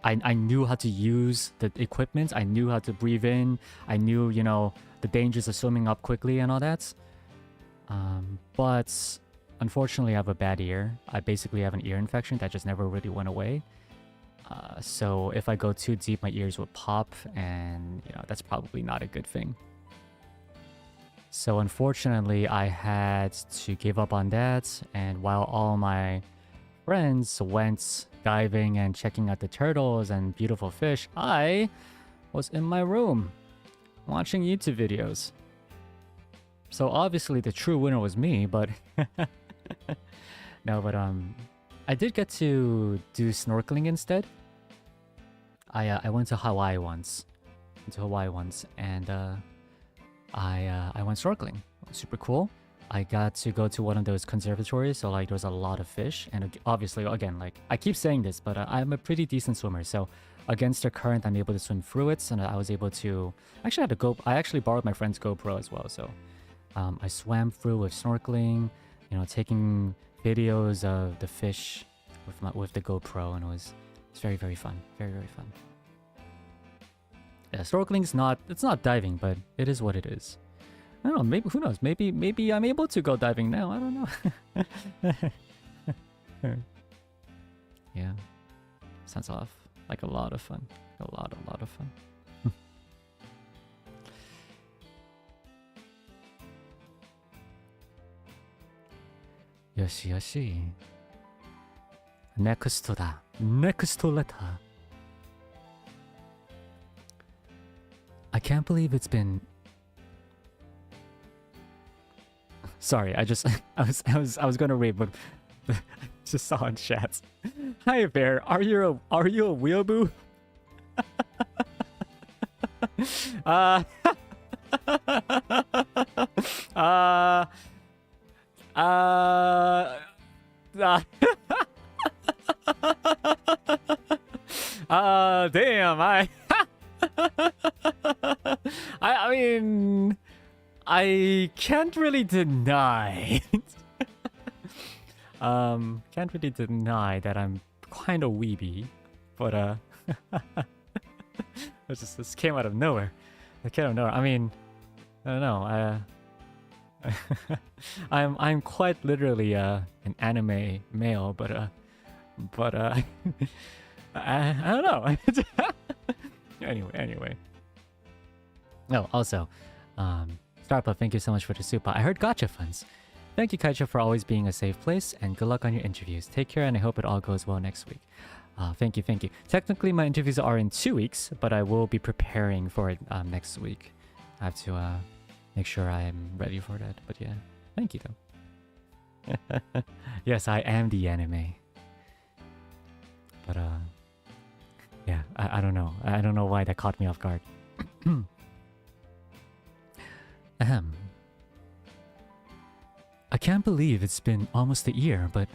Speaker 1: I knew how to use the equipment. I knew how to breathe in. I knew, you know, the dangers of swimming up quickly and all that. But unfortunately, I have a bad ear. I basically have an ear infection that just never really went away. So if I go too deep, my ears would pop, and you know that's probably not a good thing. So unfortunately, I had to give up on that. And while all my friends went diving and checking out the turtles and beautiful fish, I was in my room watching YouTube videos. So obviously the true winner was me, but no, but I did get to do snorkeling instead. I went to Hawaii once, and I went snorkeling. It was super cool. I got to go to one of those conservatories, so like there was a lot of fish, and obviously again, like I keep saying this, but I'm a pretty decent swimmer, so against the current I'm able to swim through it, and I was able to I actually borrowed my friend's GoPro as well, so I swam through with snorkeling, you know, taking videos of the fish with the GoPro, and it's very, very fun. Very, very fun. Yeah, snorkeling's it's not diving, but it is what it is. I don't know, maybe, who knows, maybe I'm able to go diving now, I don't know. Yeah, sounds like a lot of fun. A lot of fun. Yoshi yoshi. Next letter. I can't believe it's been... Sorry, I was gonna read, but just saw in chat. Hi Bear, are you a weeaboo? Damn, I mean, I can't really deny. Can't really deny that I'm kind of weeby, but this came out of nowhere. It came out of nowhere. I mean, I don't know. I'm quite literally an anime male, but I don't know. Anyway. Oh, also, Starpuff, thank you so much for the super. I heard gotcha funds. Thank you, Kaicha, for always being a safe place, and good luck on your interviews. Take care, and I hope it all goes well next week. Thank you. Technically, my interviews are in 2 weeks, but I will be preparing for it next week. I have to make sure I'm ready for that. But yeah, thank you, though. Yes, I am the anime. But yeah, I don't know. I don't know why that caught me off guard. Ahem. I can't believe it's been almost a year, but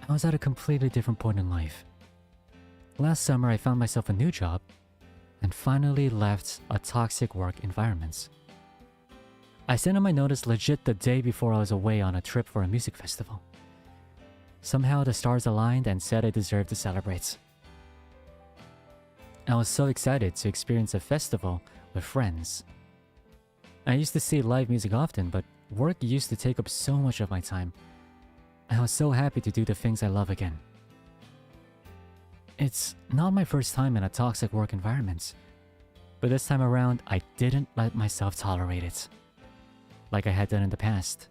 Speaker 1: I was at a completely different point in life. Last summer, I found myself a new job and finally left a toxic work environment. I sent in my notice legit the day before I was away on a trip for a music festival. Somehow the stars aligned and said I deserved to celebrate. I was so excited to experience a festival with friends. I used to see live music often, but work used to take up so much of my time. I was so happy to do the things I love again. It's not my first time in a toxic work environment, but this time around I didn't let myself tolerate it, like I had done in the past.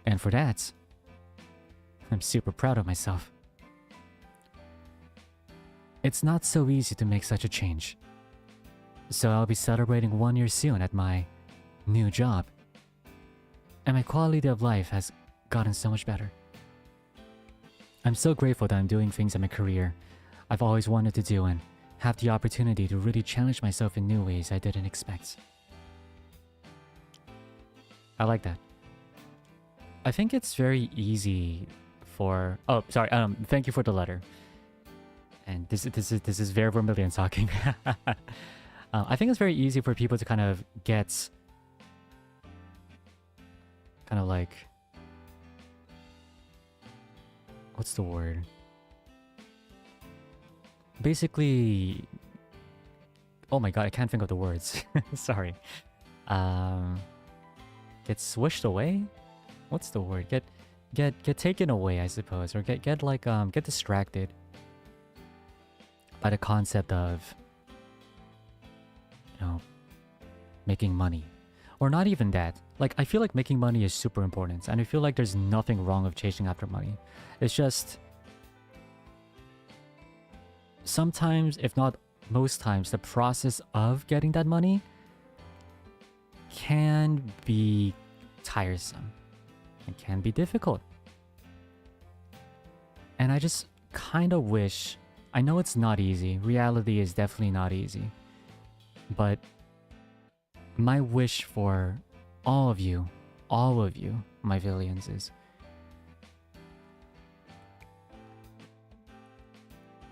Speaker 1: And for that, I'm super proud of myself. It's not so easy to make such a change, so I'll be celebrating 1 year soon at my new job, and my quality of life has gotten so much better. I'm so grateful that I'm doing things in my career I've always wanted to do and have the opportunity to really challenge myself in new ways I didn't expect. I like that. I think it's very easy for... Oh, sorry. Thank you for the letter. And this is very Vermillion talking. I think it's very easy for people to kind of get... kind of like... What's the word? Basically... Oh my god, I can't think of the words. Sorry. Get swished away? What's the word? Get taken away, I suppose, or get distracted by the concept of, you know, making money. Or not even that. Like, I feel like making money is super important, and I feel like there's nothing wrong with chasing after money. It's just sometimes, if not most times, the process of getting that money can be tiresome. It can be difficult. And I just kind of wish... I know it's not easy. Reality is definitely not easy. But my wish for all of you, my villains, is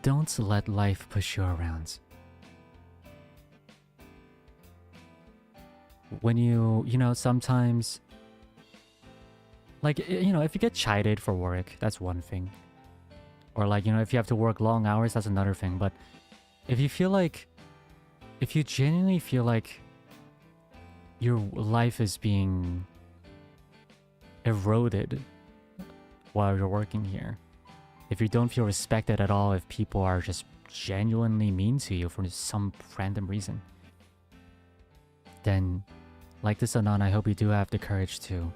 Speaker 1: don't let life push you around. When you know, sometimes, like, you know, if you get chided for work, that's one thing. Or like, you know, if you have to work long hours, that's another thing. But if you genuinely feel like your life is being eroded while you're working here, if you don't feel respected at all, if people are just genuinely mean to you for some random reason, then, like this Anon, I hope you do have the courage to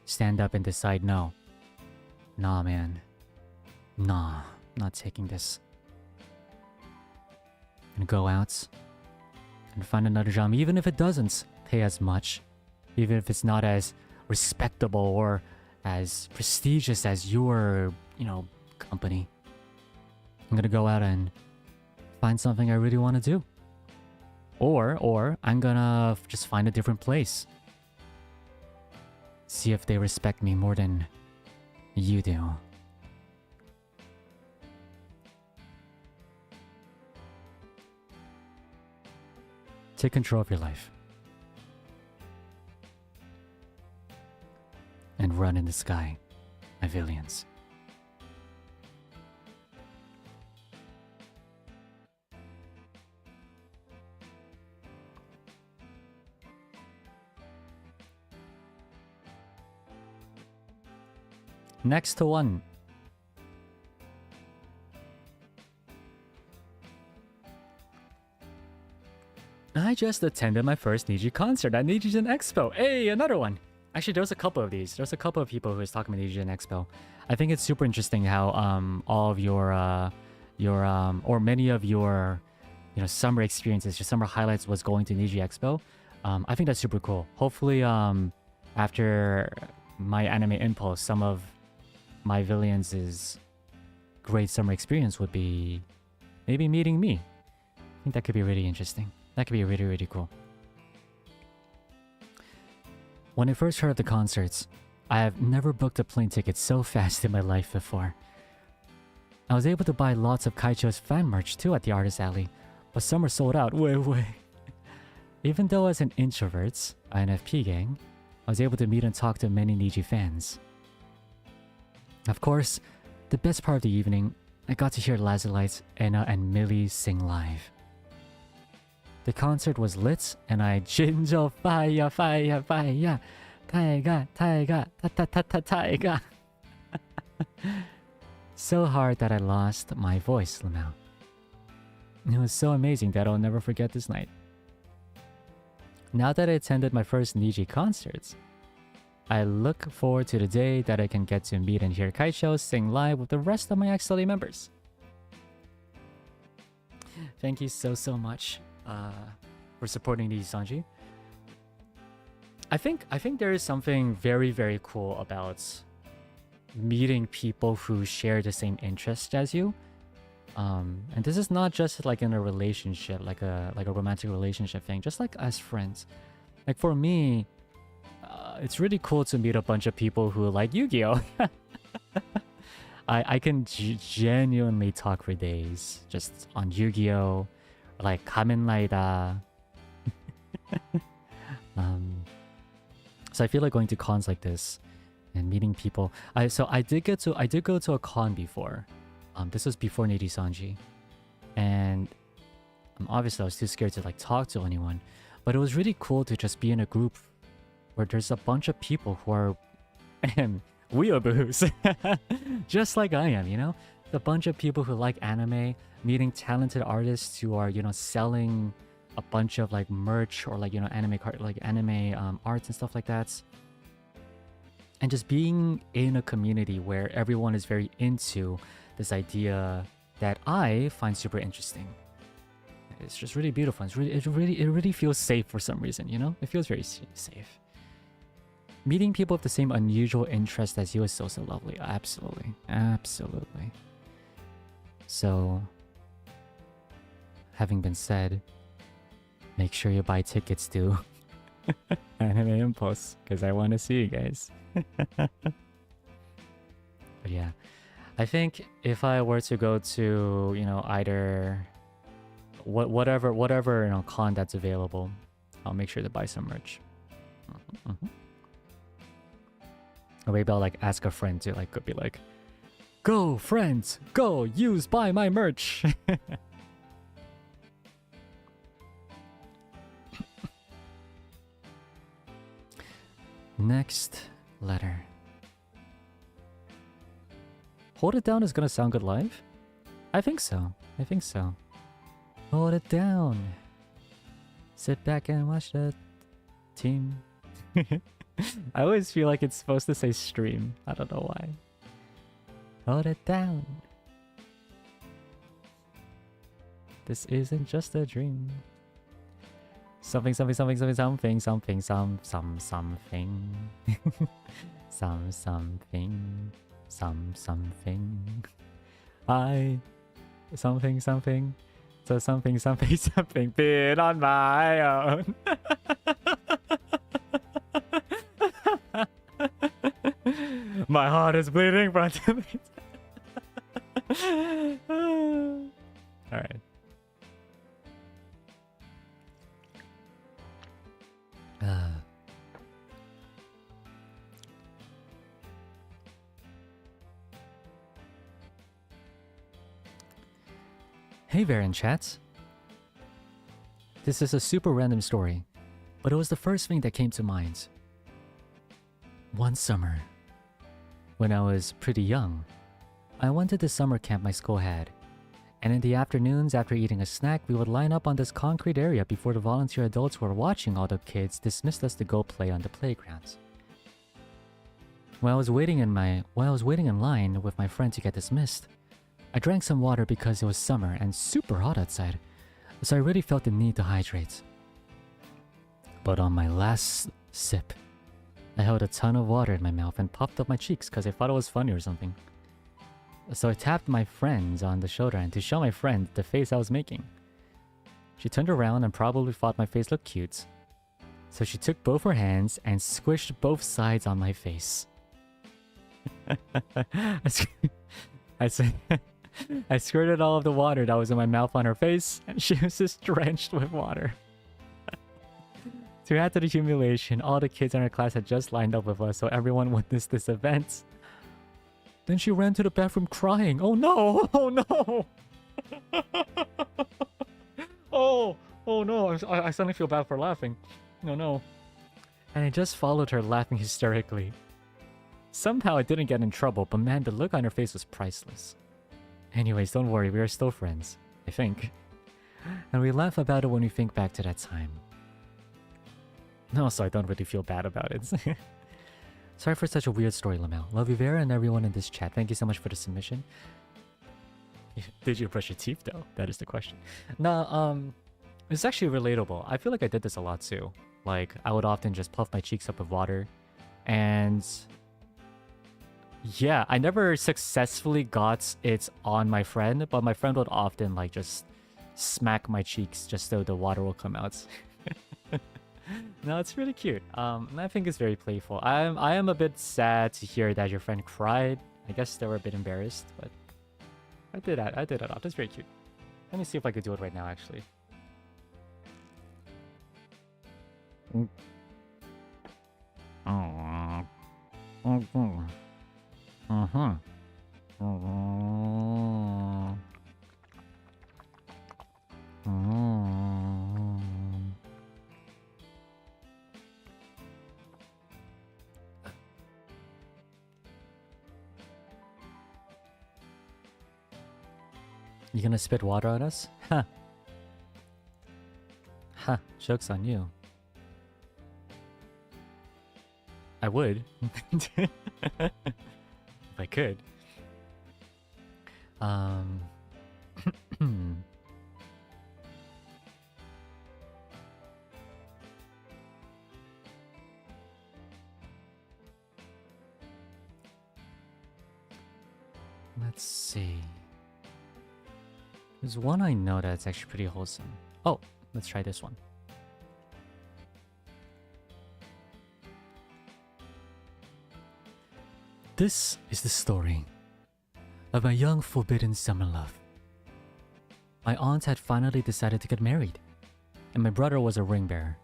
Speaker 1: stand up and decide, no. Nah, man. Nah, I'm not taking this. And go out and find another job, even if it doesn't pay as much, even if it's not as respectable or as prestigious as your, you know, company. I'm gonna go out and find something I really want to do. Or I'm gonna just find a different place. See if they respect me more than you do. Take control of your life. And run in the sky, my villains. Next to one. I just attended my first NIJI concert at NIJISANJI Expo. Hey, another one. Actually, there's a couple of these. There's a couple of people who was talking about NIJISANJI Expo. I think it's super interesting how all of your or many of your, you know, summer experiences, your summer highlights was going to NIJI Expo. I think that's super cool. Hopefully, after my anime impulse, some of my villains' great summer experience would be maybe meeting me. I think that could be really interesting. That could be really, really cool. When I first heard of the concerts, I have never booked a plane ticket so fast in my life before. I was able to buy lots of Kaicho's fan merch too at the Artist Alley, but some were sold out way. Even though as an introvert, INFP gang, I was able to meet and talk to many NIJI fans. Of course, the best part of the evening, I got to hear Lazarlights, Enna, and Millie sing live. The concert was lit, and I Jinjo fire, taiga, taiga. So hard that I lost my voice, Lamau. It was so amazing that I'll never forget this night. Now that I attended my first NIJI concerts, I look forward to the day that I can get to meet and hear Kaicho sing live with the rest of my XSOLEIL members. Thank you so much for supporting NIJISANJI. I think there is something very cool about meeting people who share the same interest as you. And this is not just like in a relationship, like a romantic relationship thing, just like as friends. Like for me, it's really cool to meet a bunch of people who like Yu-Gi-Oh! I can genuinely talk for days just on Yu-Gi-Oh! Like Kamen Rider. So I feel like going to cons like this and meeting people. I did go to a con before. This was before NIJISANJI, and obviously I was too scared to like talk to anyone. But it was really cool to just be in a group where there's a bunch of people who are weeaboos, just like I am, you know? A bunch of people who like anime, meeting talented artists who are, you know, selling a bunch of like merch or like, you know, anime arts and stuff like that. And just being in a community where everyone is very into this idea that I find super interesting. It's just really beautiful. It really feels safe for some reason, you know? It feels very safe. Meeting people with the same unusual interest as you is so lovely. Absolutely. Absolutely. So, having been said, make sure you buy tickets to Anime Impulse, because I want to see you guys. But yeah, I think if I were to go to, you know, either whatever you know con that's available, I'll make sure to buy some merch. Or maybe I'll like ask a friend to like could be like, go friends, go buy my merch. Next letter. Hold it down is gonna sound good live? I think so. I think so. Hold it down. Sit back and watch the team. I always feel like it's supposed to say stream. I don't know why. Hold it down. This isn't just a dream. Something, something, something, something, something, something, something. Something. I something, something. So something, something, something. Been on my own. My heart is bleeding front to me. Alright. Hey Varen chats. This is a super random story, but it was the first thing that came to mind. One summer, when I was pretty young, I went to the summer camp my school had, and in the afternoons after eating a snack, we would line up on this concrete area before the volunteer adults who were watching all the kids dismissed us to go play on the playgrounds. While I was waiting in line with my friend to get dismissed, I drank some water because it was summer and super hot outside, so I really felt the need to hydrate. But on my last sip, I held a ton of water in my mouth and puffed up my cheeks because I thought it was funny or something. So I tapped my friend on the shoulder and to show my friend the face I was making. She turned around and probably thought my face looked cute. So she took both her hands and squished both sides on my face. I squirted all of the water that was in my mouth on her face, and she was just drenched with water. To add to the humiliation, all the kids in our class had just lined up with us, so everyone witnessed this event. Then she ran to the bathroom crying. Oh no! Oh no! Oh no! I suddenly feel bad for laughing. No, no. And I just followed her laughing hysterically. Somehow I didn't get in trouble, but man, the look on her face was priceless. Anyways, don't worry, we are still friends, I think. And we laugh about it when we think back to that time. No, so I don't really feel bad about it. Sorry for such a weird story, Lamel. Love you, Vera, and everyone in this chat. Thank you so much for the submission. Did you brush your teeth, though? That is the question. No, it's actually relatable. I feel like I did this a lot, too. Like, I would often just puff my cheeks up with water. And yeah, I never successfully got it on my friend, but my friend would often, like, just smack my cheeks just so the water will come out. No, it's really cute. And I think it's very playful. I am a bit sad to hear that your friend cried. I guess they were a bit embarrassed, but I did it off. That's very cute. Let me see if I could do it right now, actually. You gonna spit water on us? Huh. Huh, joke's on you. I would. If I could. Let's see. There's one I know that's actually pretty wholesome. Oh, let's try this one. This is the story of my young forbidden summer love. My aunt had finally decided to get married, and my brother was a ring bearer,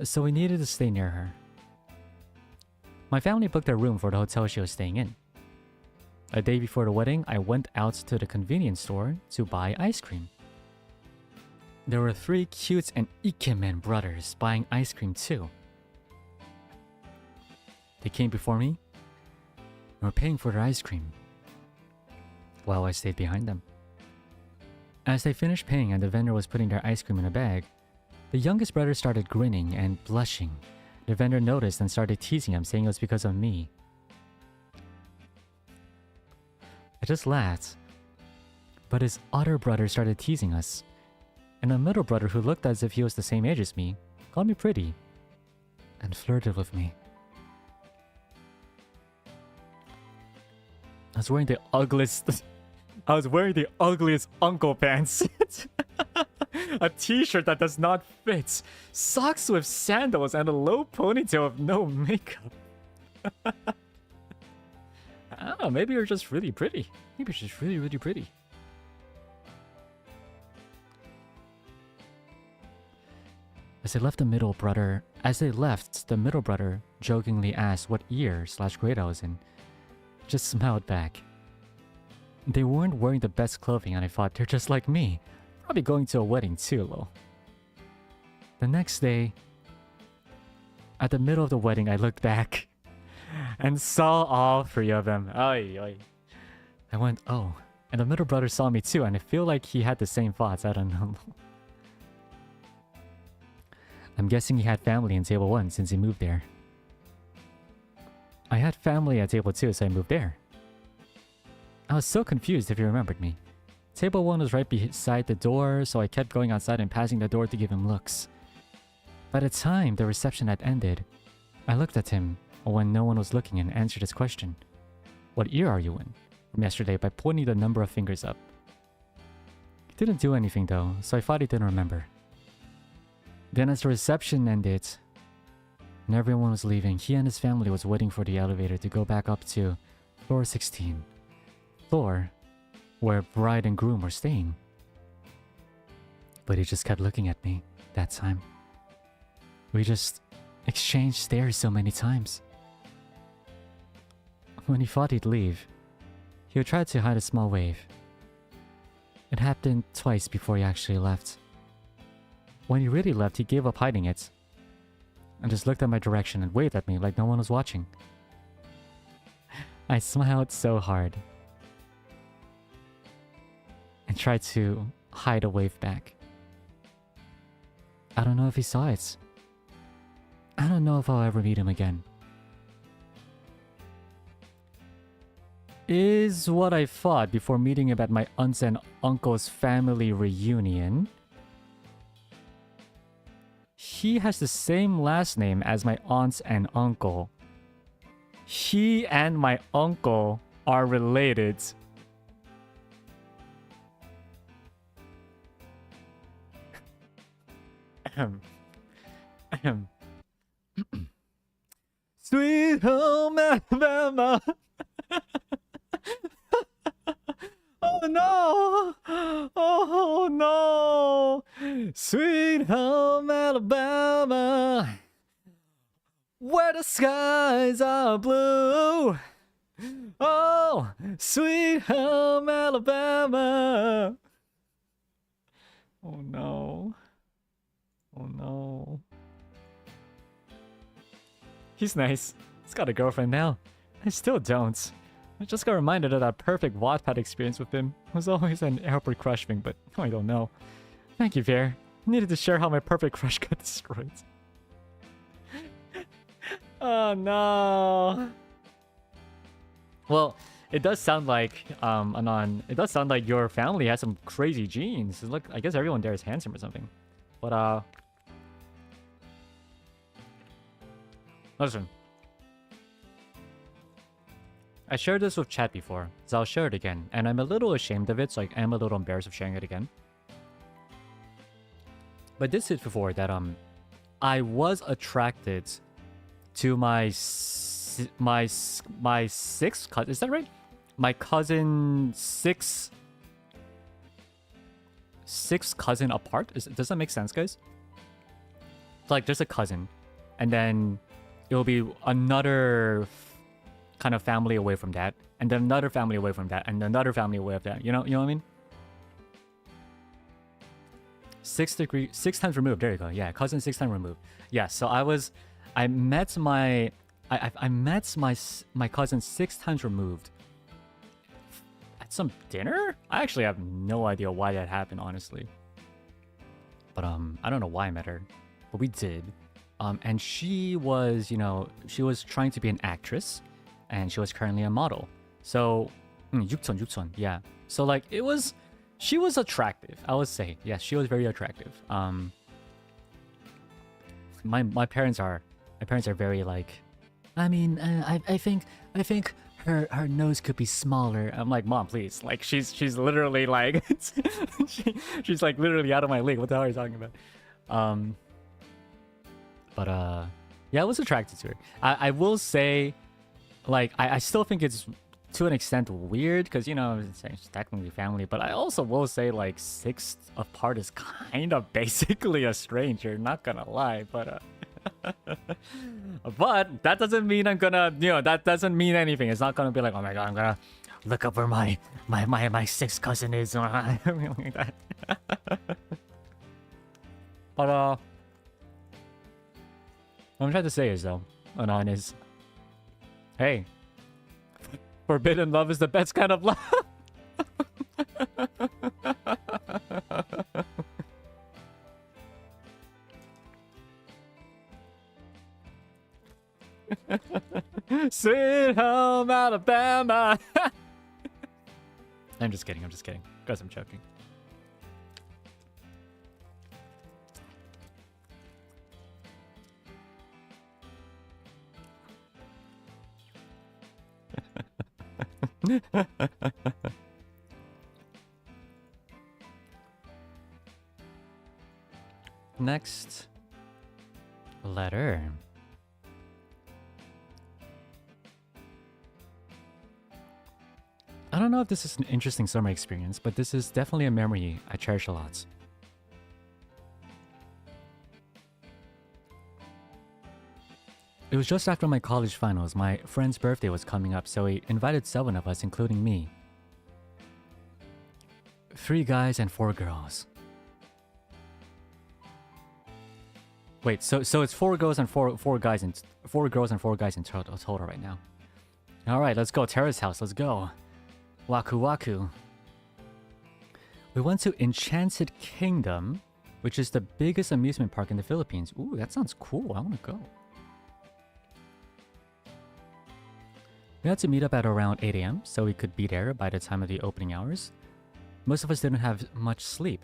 Speaker 1: so we needed to stay near her. My family booked a room for the hotel she was staying in. A day before the wedding, I went out to the convenience store to buy ice cream. There were 3 cute and ikemen brothers buying ice cream too. They came before me and were paying for their ice cream, while I stayed behind them. As they finished paying and the vendor was putting their ice cream in a bag, the youngest brother started grinning and blushing. The vendor noticed and started teasing him, saying it was because of me. I just laughed, but his other brother started teasing us, and the middle brother, who looked as if he was the same age as me, called me pretty and flirted with me. I was wearing the ugliest uncle pants. A t-shirt that does not fit. Socks with sandals and a low ponytail with no makeup. I don't know, maybe you're just really pretty. Maybe you're just really, really pretty. As they left, the middle brother jokingly asked what year/grade I was in. Just smiled back. They weren't wearing the best clothing, and I thought, they're just like me. Probably going to a wedding too, lol. The next day, at the middle of the wedding, I looked back and saw all 3 of them. Ay, ay. I went, oh. And the middle brother saw me too, and I feel like he had the same thoughts. I don't know. I'm guessing he had family in table 1 since he moved there. I had family at table 2, so I moved there. I was so confused if he remembered me. Table 1 was right beside the door, so I kept going outside and passing the door to give him looks. By the time the reception had ended, I looked at him when no one was looking and answered his question. What year are you in? From yesterday, by pointing the number of fingers up. He didn't do anything though, so I thought he didn't remember. Then as the reception ended and everyone was leaving, he and his family was waiting for the elevator to go back up to floor 16. Floor where bride and groom were staying. But he just kept looking at me that time. We just exchanged stares so many times. When he thought he'd leave, he would try to hide a small wave. It happened twice before he actually left. When he really left, he gave up hiding it and just looked at my direction and waved at me like no one was watching. I smiled so hard and tried to hide a wave back. I don't know if he saw it. I don't know if I'll ever meet him again. Is what I thought before meeting him at my aunts and uncle's family reunion. He has the same last name as my aunts and uncle. He and my uncle are related. Sweet home Alabama. Oh no! Oh no! Sweet home Alabama, where the skies are blue. Oh, sweet home Alabama. Oh no. Oh no. He's nice. He's got a girlfriend now. I still don't. I just got reminded of that perfect Wattpad experience with him. It was always an airport crush thing, but I don't know. Thank you, Ver. I needed to share how my perfect crush got destroyed. Oh no. Well, it does sound like, Anon, it does sound like your family has some crazy genes. Look, I guess everyone there is handsome or something. But, listen. I shared this with chat before, so I'll share it again. And I'm a little ashamed of it, so I'm a little embarrassed of sharing it again. But this is before that I was attracted to my sixth cousin. Is that right? My cousin sixth cousin apart. Does that make sense, guys? So, like, there's a cousin, and then it'll be another kind of family away from that, and then another family away from that, and another family away from that. You know what I mean? 6 times removed. There you go. Yeah, cousin 6 times removed. Yeah. So I met my cousin 6 times removed at some dinner. I actually have no idea why that happened, honestly. But I don't know why I met her, but we did. And she was, you know, she was trying to be an actress, and she was currently a model. So, 6천, yeah. So like she was attractive, I would say. Yes, she was very attractive. My parents are very like, I mean, I think her nose could be smaller. I'm like, Mom, please. Like, she's literally like, she's like literally out of my league. What the hell are you talking about? But yeah, I was attracted to her. I will say, like, I still think it's to an extent weird, because, you know, it's technically family, but I also will say, like, 6 apart is kind of basically a stranger, not gonna lie. But but that doesn't mean I'm gonna, you know, that doesn't mean anything. It's not gonna be like, oh my god, I'm gonna look up where my 6th cousin is, or anything like that. But what I'm trying to say is, though, Anon, is, hey, forbidden love is the best kind of love. Sweet home Alabama. I'm just kidding. Guys, I'm joking. Next letter. I don't know if this is an interesting summer experience, but this is definitely a memory I cherish a lot. It was just after my college finals. My friend's birthday was coming up, so he invited 7 of us, including me. 3 guys and 4 girls. Wait, so it's 4 girls and 4 guys and 4 girls and 4 guys in total right now. All right, let's go. Terrace house, let's go. Waku Waku. We went to Enchanted Kingdom, which is the biggest amusement park in the Philippines. Ooh, that sounds cool. I want to go. We had to meet up at around 8 AM, so we could be there by the time of the opening hours. Most of us didn't have much sleep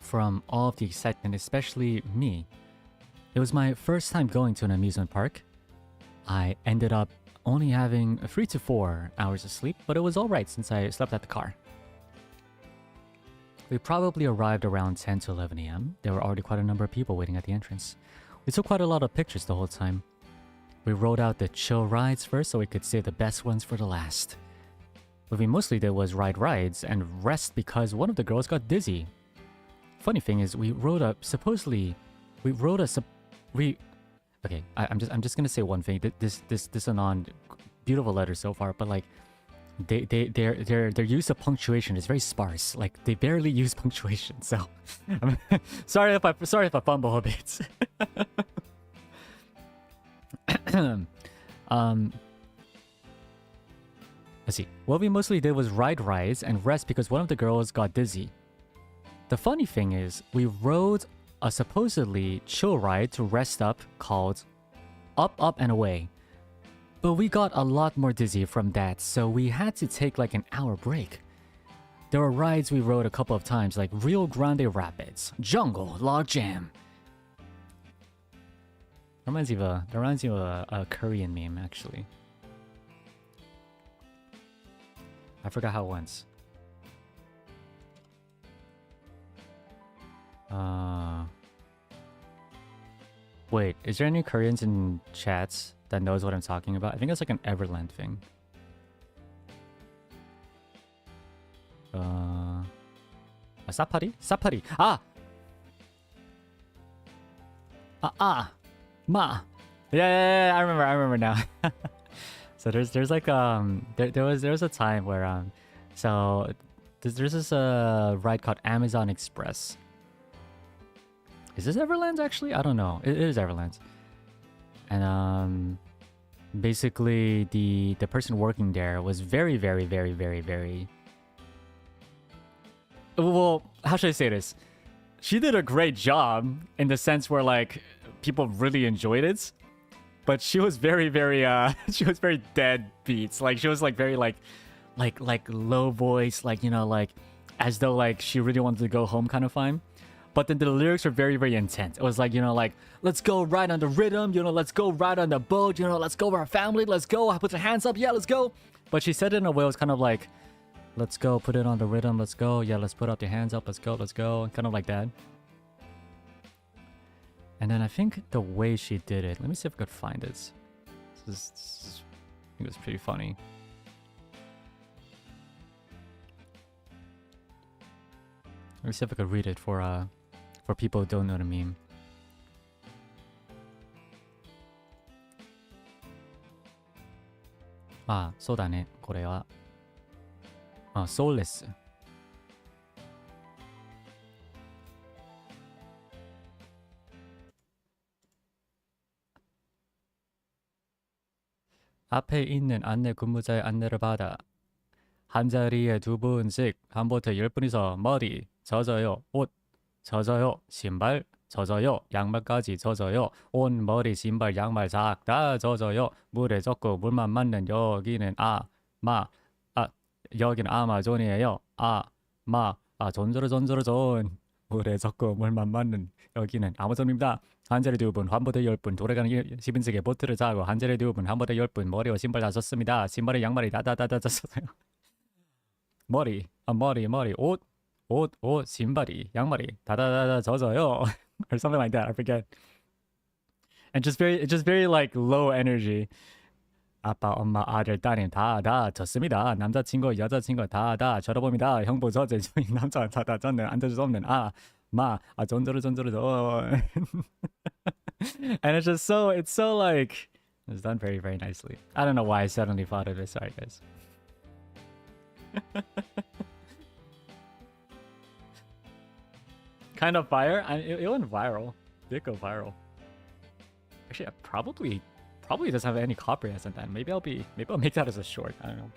Speaker 1: from all of the excitement, especially me. It was my first time going to an amusement park. I ended up only having 3 to 4 hours of sleep, but it was alright since I slept at the car. We probably arrived around 10 to 11 AM. There were already quite a number of people waiting at the entrance. We took quite a lot of pictures the whole time. We rode out the chill rides first so we could save the best ones for the last. What we mostly did was ride rides and rest because one of the girls got dizzy. Funny thing is, I'm just gonna say one thing. This Anon, beautiful letter so far, but like, their use of punctuation is very sparse. Like, they barely use punctuation. So, sorry if I fumble a bit. Let's see. What we mostly did was ride rides and rest because one of the girls got dizzy. The funny thing is, we rode a supposedly chill ride to rest up called Up, Up, and Away. But we got a lot more dizzy from that, so we had to take like an hour break. There were rides we rode a couple of times, like Rio Grande Rapids, Jungle, Log Jam. Reminds you of a Korean meme, actually. I forgot how it went. Wait, is there any Koreans in chats that knows what I'm talking about? I think it's like an Everland thing. Sapari? Sapari! Ma! Yeah, I remember now. So there's like there was a time where so there's this ride called Amazon Express. Is this Everlands actually? I don't know. It is Everlands. And basically the person working there was very well, how should I say this? She did a great job in the sense where like people really enjoyed it. But she was very she was very dead beats. Like she was like very like low voice, like, you know, like as though like she really wanted to go home kind of fine. But then the lyrics were very intense. It was like, you know, like, let's go ride on the rhythm, you know, let's go ride on the boat, you know, let's go with our family, let's go, put your hands up, yeah, let's go. But she said it in a way it was kind of like, let's go, put it on the rhythm, let's go, yeah, let's put up your hands up, let's go, kind of like that. And then I think the way she did it, let me see if I could find it. I think it was pretty funny. Let me see if I could read it for people who don't know the meme. Ah, そうだね。これは。soulless. 앞에 있는 안내 근무자의 안내를 받아 한 자리에 2분씩 한 보트 10분이서 머리 젖어요, 옷 젖어요, 신발 젖어요, 양말까지 젖어요, 옷, 머리, 신발, 양말 싹 다 젖어요. 물에 젖고 물만 맞는 여기는 여기는 아마존이에요. 존. 물에 젖고 물만 맞는 여기는 아마존입니다. 한 자리 2분, 한 보트 10분, 돌아가는 10인승의 보트를 타고 한 자리 2분, 한 보트 10분, 머리와 신발 다 젖습니다. 신발에 양말이 다다다다 젖어요. 머리, 옷, 신발이, 양말이 다다다다 젖어요. Or something like that, I forget. And just very like low energy. 아빠, 엄마, 아들, 따님 다 졌습니다. 남자친구, 여자친구 다 절어봅니다. 형부, 저제, 남자 다 졌네. 앉을 수 없는 존저르. And it's so like, it's done very nicely. I don't know why I suddenly thought of it. Sorry, guys. Kind of fire. It went viral. It did go viral. Actually, I probably doesn't have any copyrights on that. Maybe I'll make that as a short. I don't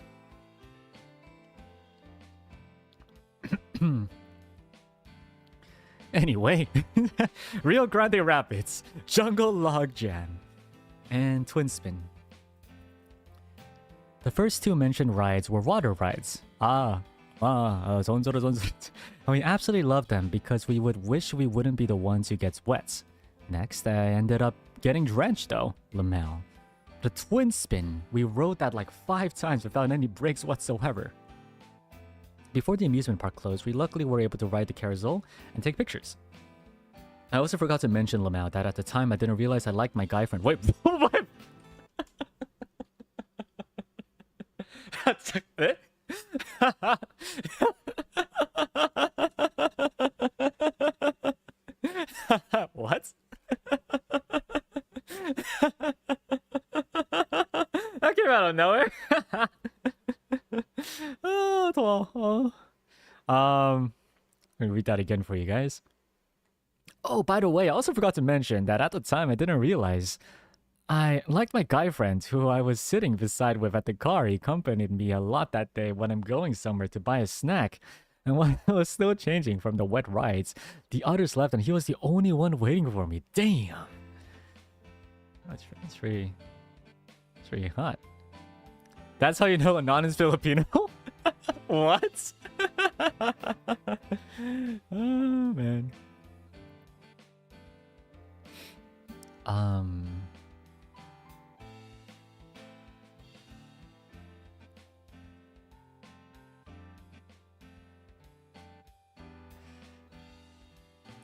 Speaker 1: know. Anyway, Rio Grande Rapids, Jungle Log Jam, and Twin Spin. The first two mentioned rides were water rides. And we absolutely loved them because we would wish we wouldn't be the ones who gets wet. Next, I ended up getting drenched though, Lamel. The Twin Spin, we rode that like 5 times without any breaks whatsoever. Before the amusement park closed, we luckily were able to ride the carousel and take pictures. I also forgot to mention, Lamel, that at the time I didn't realize I liked my guy friend. Wait, what? What? That came out of nowhere. I'm gonna read that again for you guys. Oh, by the way, I also forgot to mention that at the time I didn't realize I liked my guy friend who I was sitting beside with at the car. He accompanied me a lot that day when I'm going somewhere to buy a snack. And when I was still changing from the wet rides, the others left and he was the only one waiting for me. Damn! That's pretty hot. That's how you know a non is Filipino? What? Oh, man.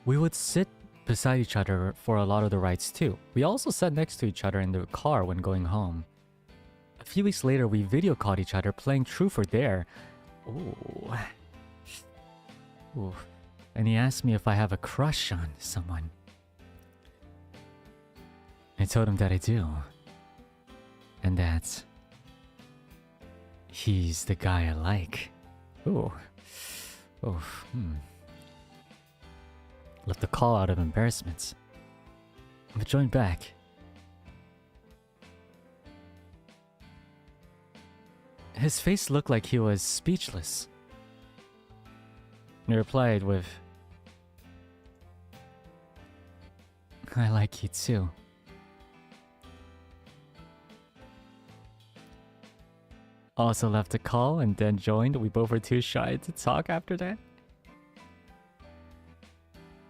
Speaker 1: we would sit beside each other for a lot of the rides too. We also sat next to each other in the car when going home. A few weeks later, we video called each other playing Truth or Dare. Ooh. Ooh. And he asked me if I have a crush on someone. I told him that I do. And that he's the guy I like. Ooh. Oh, Left the call out of embarrassment. I joined back. His face looked like he was speechless. He replied with, I like you too. Also left the call and then joined. We both were too shy to talk after that.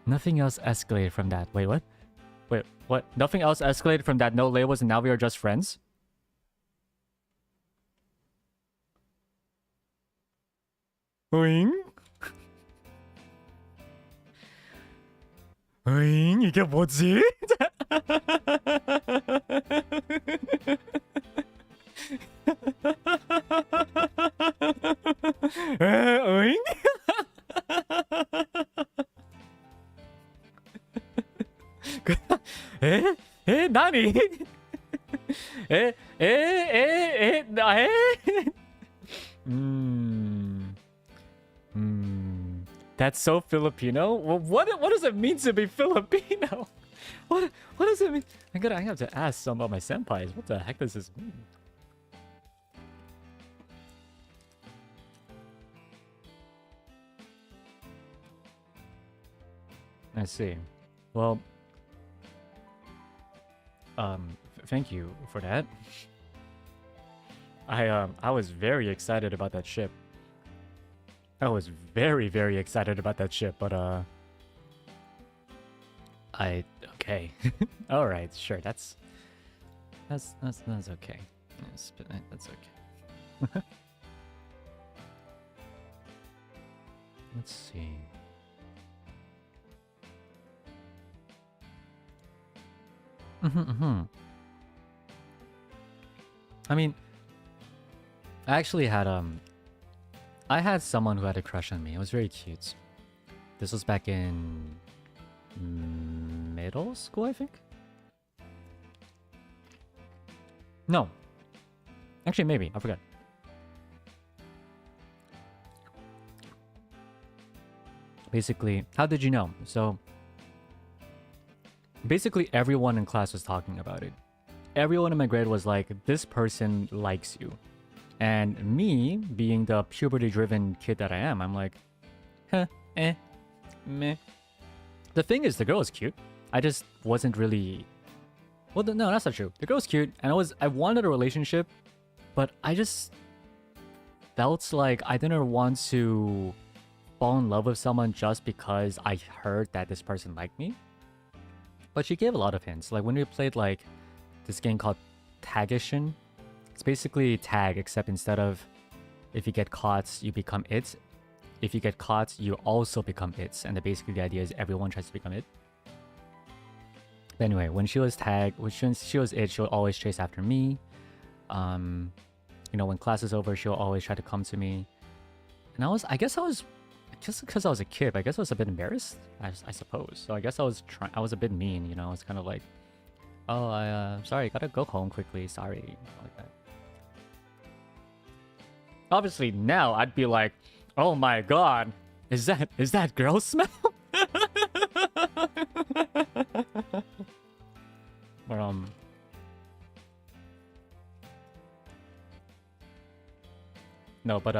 Speaker 1: Nothing else escalated from that. Wait, what? Wait, what? Nothing else escalated from that no labels and now we are just friends? Oing? Oing? 이게 뭐지? 오잉? 나니? 나 That's so Filipino. Well, what does it mean to be Filipino? What does it mean? I have to ask some of my senpais. What the heck does this mean? I see. Well, thank you for that. I was very excited about that ship. I was very, very excited about that ship, but okay. All right, sure. That's okay. That's okay. Let's see. I mean, I actually had I had someone who had a crush on me. It was very cute. This was back in middle school, I think. No, actually, maybe I forgot. Basically, how did you know? So basically everyone in class was talking about it. Everyone in my grade was like, this person likes you. And me, being the puberty-driven kid that I am, I'm like, meh. The thing is, the girl is cute. I just wasn't really... Well, no, that's not true. The girl's cute, and I wanted a relationship, but I just felt like I didn't want to fall in love with someone just because I heard that this person liked me. But she gave a lot of hints. Like when we played like this game called Tagishin, it's basically tag, except instead of if you get caught, you become it. If you get caught, you also become it. And basically the idea is everyone tries to become it. But anyway, when she was tagged, when she was it, she'll always chase after me. You know, when class is over, she'll always try to come to me. And just because I was a kid, I guess I was a bit embarrassed, I suppose. So I guess I was a bit mean, you know. It's kind of like, oh, sorry, gotta go home quickly. Sorry, like that. Obviously, now I'd be like, oh my god, is that girl smell? But no, but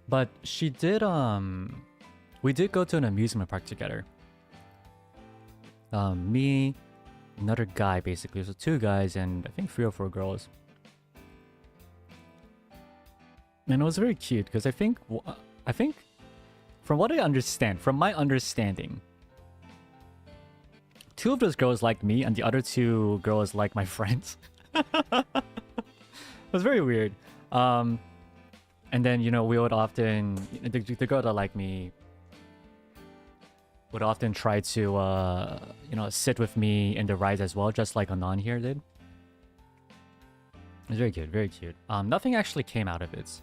Speaker 1: but she did we did go to an amusement park together. Me, another guy, basically. So 2 guys and I think 3 or 4 girls. And it was very cute because I think from what I understand, from my understanding, 2 of those girls liked me and the other 2 girls liked my friends. It was very weird. And then, you know, we would often... The girl that liked me would often try to, you know, sit with me in the rides as well, just like Anon here did. It was very cute, very cute. Nothing actually came out of it.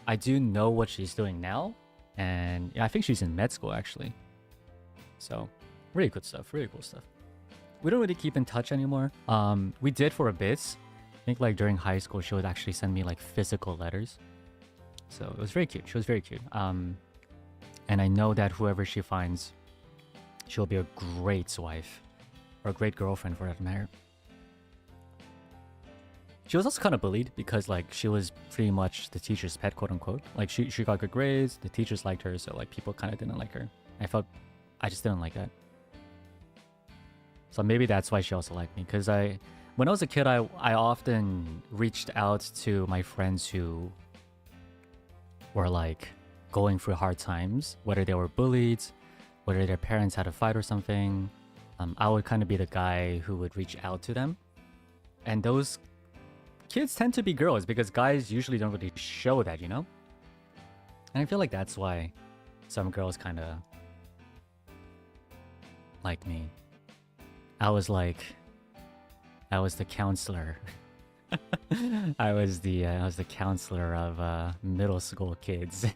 Speaker 1: I do know what she's doing now, and yeah, I think she's in med school actually. So, really good stuff, really cool stuff. We don't really keep in touch anymore. We did for a bit. I think like during high school, she would actually send me like physical letters. So it was very cute. She was very cute. And I know that whoever she finds, she'll be a great wife, or a great girlfriend for that matter. She was also kind of bullied because like she was pretty much the teacher's pet, quote unquote. Like she got good grades, the teachers liked her, so like people kind of didn't like her. I just didn't like that. So maybe that's why she also liked me, because when I was a kid, I often reached out to my friends who were like going through hard times, whether they were bullied, whether their parents had a fight or something. I would kind of be the guy who would reach out to them. And those kids tend to be girls because guys usually don't really show that, you know? And I feel like that's why some girls kind of like me. I was the counselor. I was the counselor of middle school kids.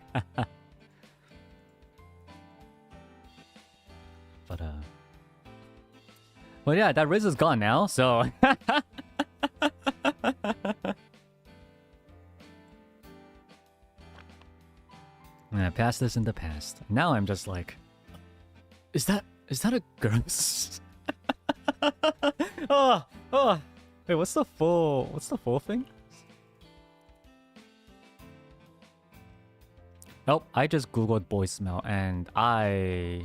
Speaker 1: But yeah, that Riz is gone now, so yeah, past is in the past. Now I'm just like, is that a girl? Oh. Wait, what's the full thing? Nope, I just googled voicemail and are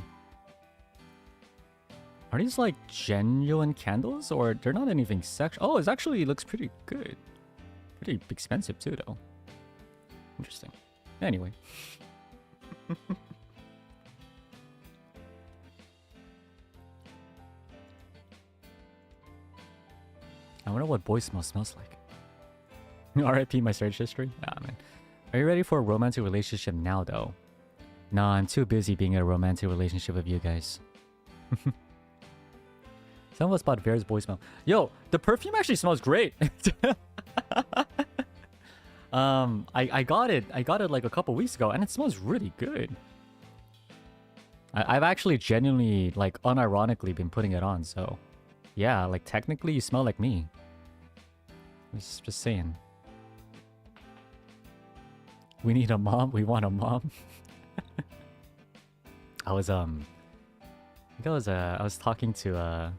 Speaker 1: these like genuine candles, or they're not anything sexual? Oh, it actually looks pretty good. Pretty expensive too, though. Interesting. Anyway. I wonder what voicemail smells like. RIP my search history? Ah, man. Are you ready for a romantic relationship now, though? Nah, I'm too busy being in a romantic relationship with you guys. Some of us bought Vera's voicemail. Yo, the perfume actually smells great. I got it like a couple weeks ago, and it smells really good. I've actually genuinely, like, unironically been putting it on, so yeah, like technically you smell like me. Just saying. We need a mom. We want a mom. I was talking to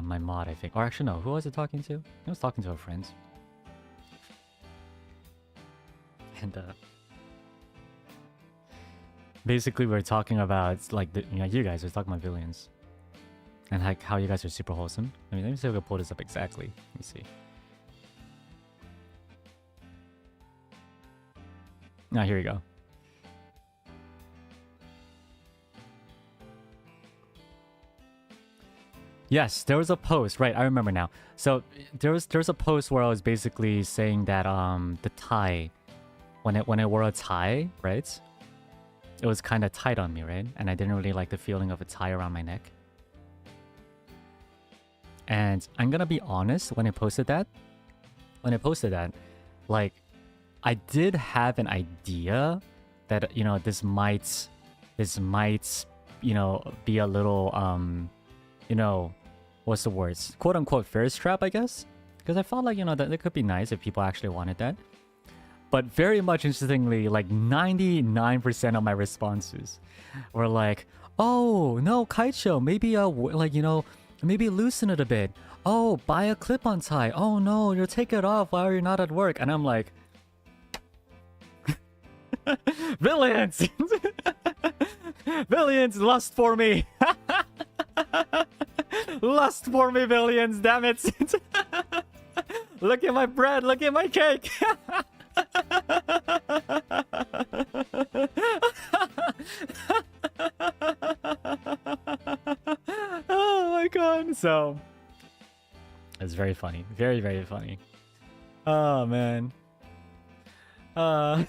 Speaker 1: my mod, I think. Or actually, no. Who was I talking to? I was talking to a friend. And basically, we were talking about like you guys were talking about villains, and like how you guys are super wholesome. I mean, let me see if I can pull this up exactly. Let me see. Now here we go. Yes, there was a post, right? I remember now. So there was a post where I was basically saying that the tie, when I wore a tie, right? It was kind of tight on me, right? And I didn't really like the feeling of a tie around my neck. And I'm gonna be honest, when I posted that, like, I did have an idea that, you know, this might, you know, be a little, you know, what's the words? Quote unquote thirst trap, I guess? Because I felt like, you know, that it could be nice if people actually wanted that. But very much interestingly, like 99% of my responses were like, oh, no, Kaicho, maybe, like, you know, maybe loosen it a bit. Oh, buy a clip-on tie. Oh, no, you'll take it off while you're not at work. And I'm like, villains! Villains, lust for me! Lust for me, villains, damn it! Look at my bread, look at my cake! Oh my god. So it That's very funny. Very, very funny. Oh, man. Uh...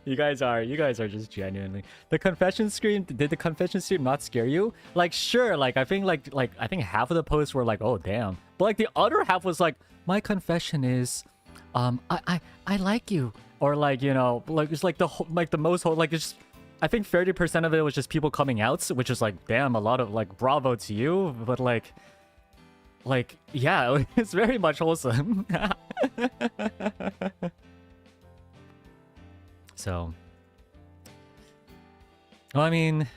Speaker 1: You guys are just genuinely. The confession stream, did the confession stream not scare you? Like, sure, like, I think, I think half of the posts were like, oh, damn. But, like, the other half was like, my confession is, I like you. Or, like, you know, like, it's like the most whole, like, it's just, I think 30% of it was just people coming out, which is like, damn, a lot of, like, bravo to you. But, like, yeah, it's very much wholesome. So, well, I mean,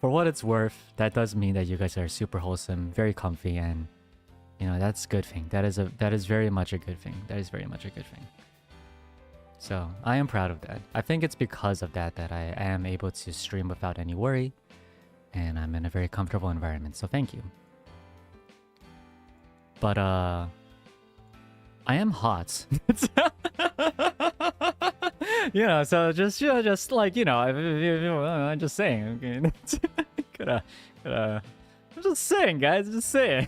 Speaker 1: for what it's worth, that does mean that you guys are super wholesome, very comfy, and you know that's a good thing. That is very much a good thing. That is very much a good thing. So I am proud of that. I think it's because of that that I am able to stream without any worry, and I'm in a very comfortable environment. So thank you. But I am hot. You know, so just like, you know, I'm just saying. Okay. I'm just saying, guys. Just saying.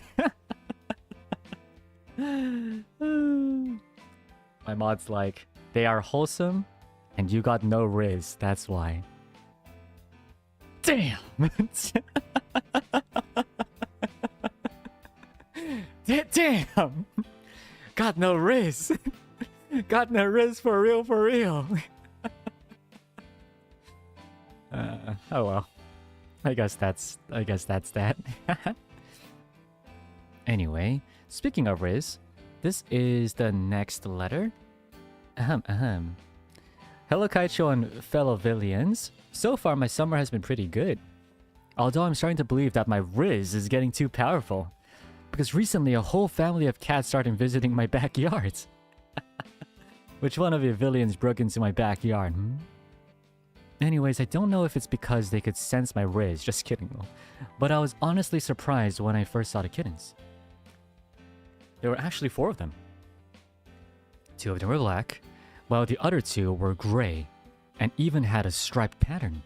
Speaker 1: My mod's like, they are wholesome, and you got no riz. That's why. Damn. Damn. Got no riz. Got no riz for real, for real. Oh well. I guess that's that. Anyway, speaking of riz, this is the next letter. Hello Kaicho and fellow villains. So far my summer has been pretty good. Although I'm starting to believe that my riz is getting too powerful. Because recently a whole family of cats started visiting my backyard. Which one of you villains broke into my backyard? Anyways, I don't know if it's because they could sense my riz. Just kidding though. But I was honestly surprised when I first saw the kittens. There were actually 4 of them. 2 of them were black, while the other 2 were gray, and even had a striped pattern.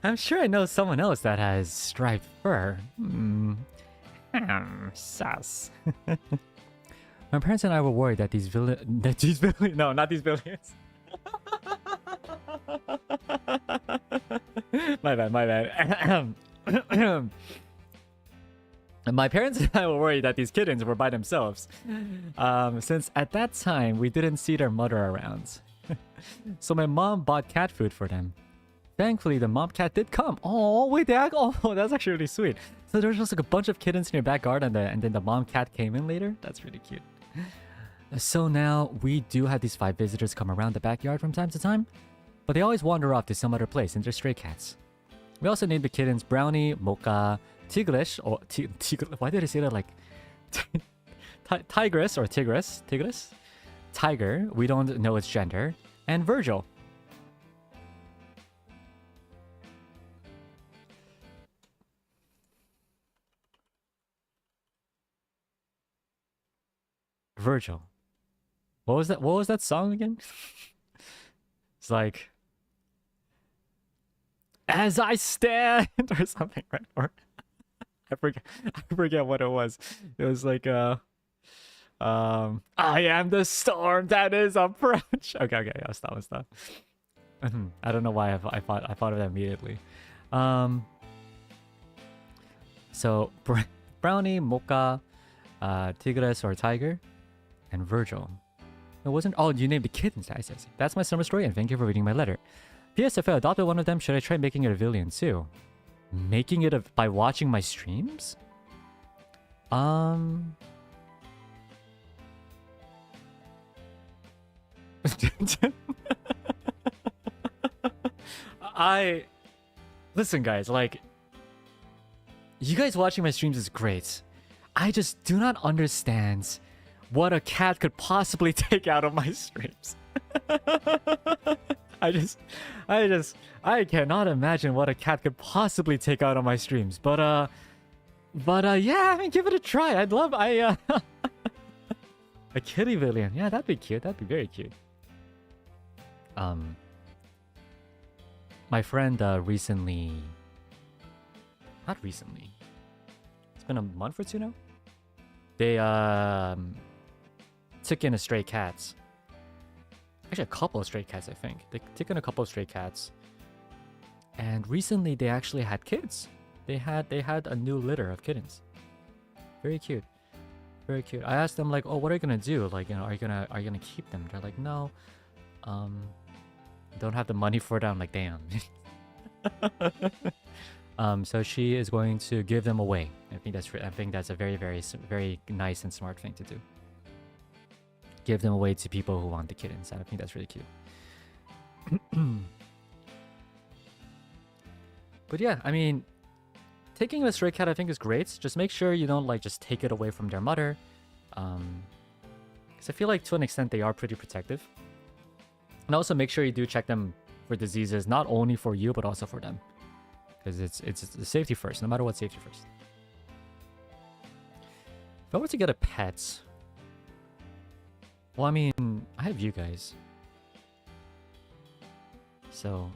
Speaker 1: I'm sure I know someone else that has striped fur. Sus. My parents and I were worried that these villains... No, not these villains. My bad. My parents and I were worried that these kittens were by themselves. Since at that time, we didn't see their mother around. So my mom bought cat food for them. Thankfully, the mom cat did come. Oh, wait, that's actually really sweet. So there was just like a bunch of kittens in your back garden, and then the mom cat came in later. That's really cute. So now we do have these 5 visitors come around the backyard from time to time, but they always wander off to some other place, and they're stray cats. We also named the kittens Brownie, Mocha, Tigrish, or why did I say that like Tigress or Tigress? Tiger, we don't know its gender, and Virgil. Virgil. What was that song again? It's like As I Stand or something, right? Or I forget what it was. It was like I am the storm that is approach. Okay, I'll stop. I don't know why I thought of that immediately. So Brownie, Mocha, Tigress or Tiger, and Virgil. It wasn't. Oh, you named the kittens. I see. That's my summer story, and thank you for reading my letter. P.S. If I adopted one of them, should I try making it a villain too? Making it by watching my streams? Listen, guys, like, you guys watching my streams is great. I just do not understand what a cat could possibly take out of my streams. I cannot imagine what a cat could possibly take out of my streams. But yeah, I mean, give it a try. I'd love, a kitty villain. Yeah, that'd be cute. That'd be very cute. My friend recently not recently. It's been a month or two now. They took in a stray cats. Actually, a couple of stray cats, I think. They took in a couple of stray cats. And recently, they actually had kids. They had a new litter of kittens. Very cute. Very cute. I asked them like, "Oh, what are you gonna do? Like, you know, are you gonna keep them?" They're like, "No, don't have the money for it." I'm like, "Damn." So she is going to give them away. I think that's a very, very, very nice and smart thing to do. Give them away to people who want the kittens. I think that's really cute. But yeah, I mean, taking a stray cat I think is great. Just make sure you don't like just take it away from their mother. Because I feel like to an extent they are pretty protective. And also make sure you do check them for diseases, not only for you, but also for them. Because it's safety first, no matter what, safety first. If I were to get a pet... Well, I mean, I have you guys. So...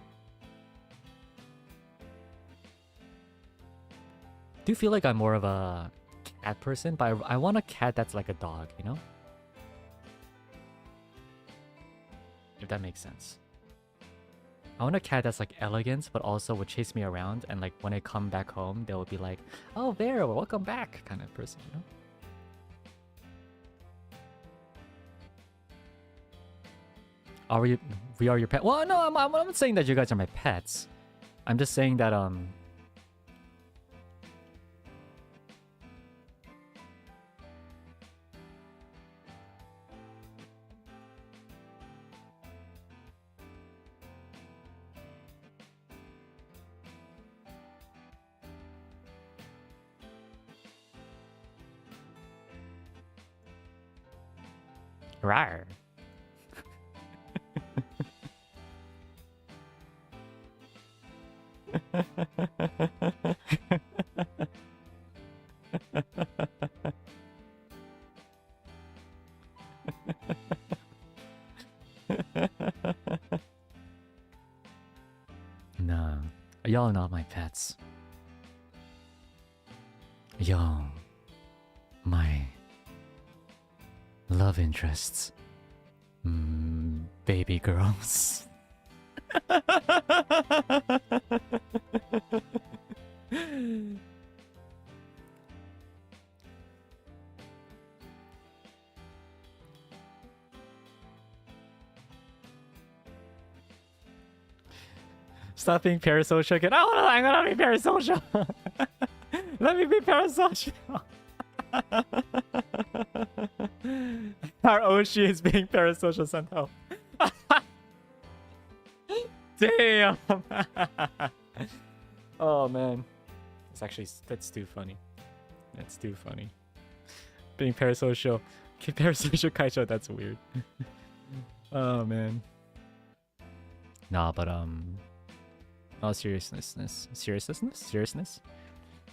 Speaker 1: I do feel like I'm more of a cat person, but I want a cat that's like a dog, you know? If that makes sense. I want a cat that's like elegant, but also would chase me around, and like when I come back home, they will be like, "Oh, there, welcome back," kind of person, you know? Are we are your pet? Well, no, I'm not saying that you guys are my pets. I'm just saying that rawr. Nah, y'all are not my pets. Y'all, my love interests. Baby girls. Stop being parasocial again. Oh, I'm gonna be parasocial. Let me be parasocial. Our Oshi is being parasocial somehow. Damn. Oh man, that's too funny. That's too funny. Being parasocial, parasocial Kaicho. That's weird. Oh man. Nah, but all seriousness.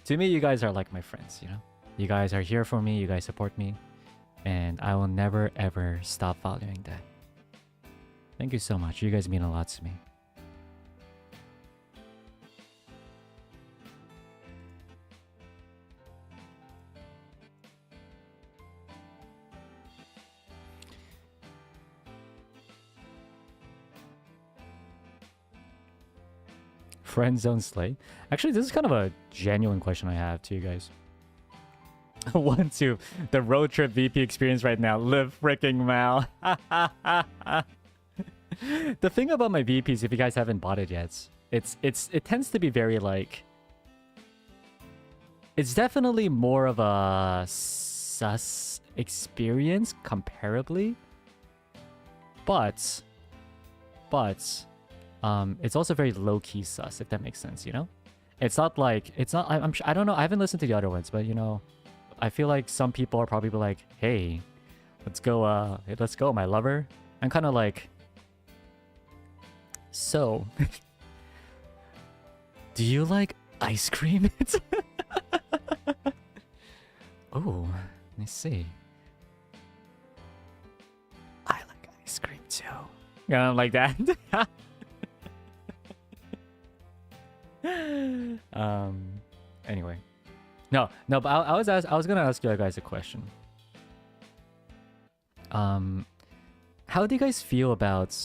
Speaker 1: To me, you guys are like my friends. You know, you guys are here for me. You guys support me, and I will never ever stop valuing that. Thank you so much. You guys mean a lot to me. Friend zone slay? Actually, this is kind of a genuine question I have to you guys. 1, 2. The road trip VP experience right now. Live freaking mal. The thing about my VPs, if you guys haven't bought it yet, it tends to be very like... It's definitely more of a sus experience comparably. But it's also very low-key sus, if that makes sense, you know? It's not like... I don't know, I haven't listened to the other ones, but, you know, I feel like some people are probably like, "Hey, let's go, my lover." I'm kind of like... So... do you like ice cream? Oh, let me see. I like ice cream too. Yeah, I'm like that. Anyway. No, but I was gonna ask you guys a question. How do you guys feel about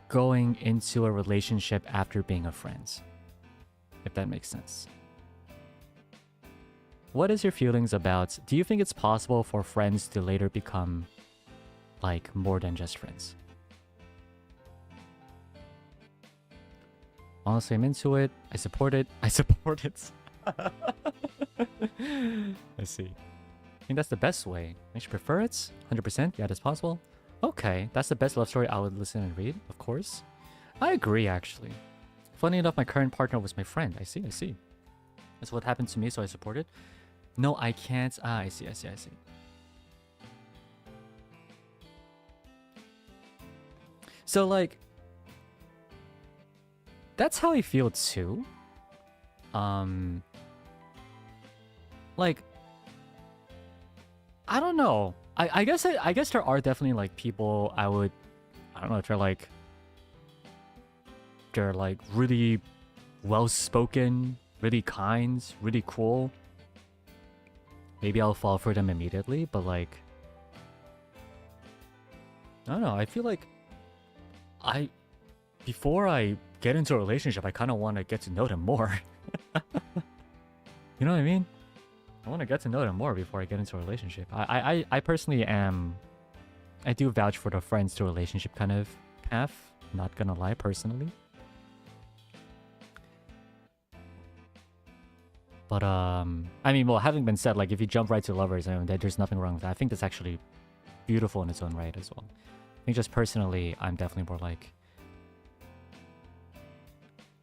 Speaker 1: going into a relationship after being a friend? If that makes sense. What is your feelings about, do you think it's possible for friends to later become like more than just friends? Honestly, I'm into it. I support it. I see. I think that's the best way. I should prefer it. 100%. Yeah, that's possible. Okay, that's the best love story I would listen and read, of course. I agree, actually. Funny enough, my current partner was my friend. I see. That's what happened to me, so I support it. No, I can't. Ah, I see. So, like, that's how I feel too. Like, I don't know. I guess there are definitely like people I don't know if they're like really well spoken, really kind, really cool. Maybe I'll fall for them immediately, but like, I don't know. I feel like before I get into a relationship, I kind of want to get to know them more. You know what I mean? I want to get to know them more before I get into a relationship. I personally am... I do vouch for the friends to relationship kind of path. Not gonna lie, personally. But, I mean, well, having been said, like, if you jump right to lovers, I mean, there's nothing wrong with that. I think that's actually beautiful in its own right as well. I think just personally, I'm definitely more like...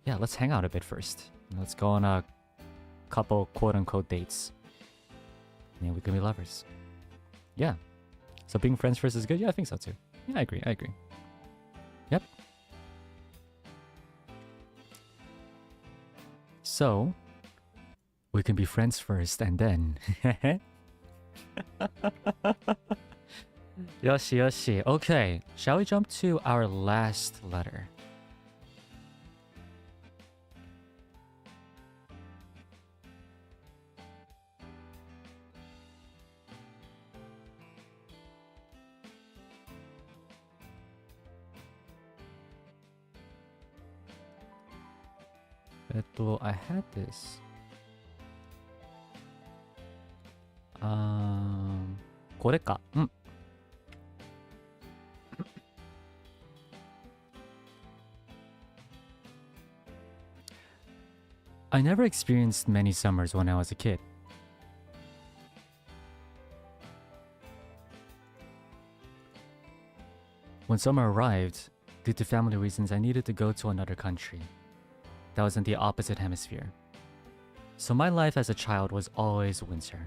Speaker 1: Yeah, let's hang out a bit first. Let's go on a couple quote-unquote dates. And then we can be lovers. Yeah. So being friends first is good? Yeah, I think so too. Yeah, I agree. Yep. So, we can be friends first and then... Yoshi. Okay, shall we jump to our last letter? I had this. これか。I never experienced many summers when I was a kid. When summer arrived, due to family reasons, I needed to go to another country that was in the opposite hemisphere. So my life as a child was always winter.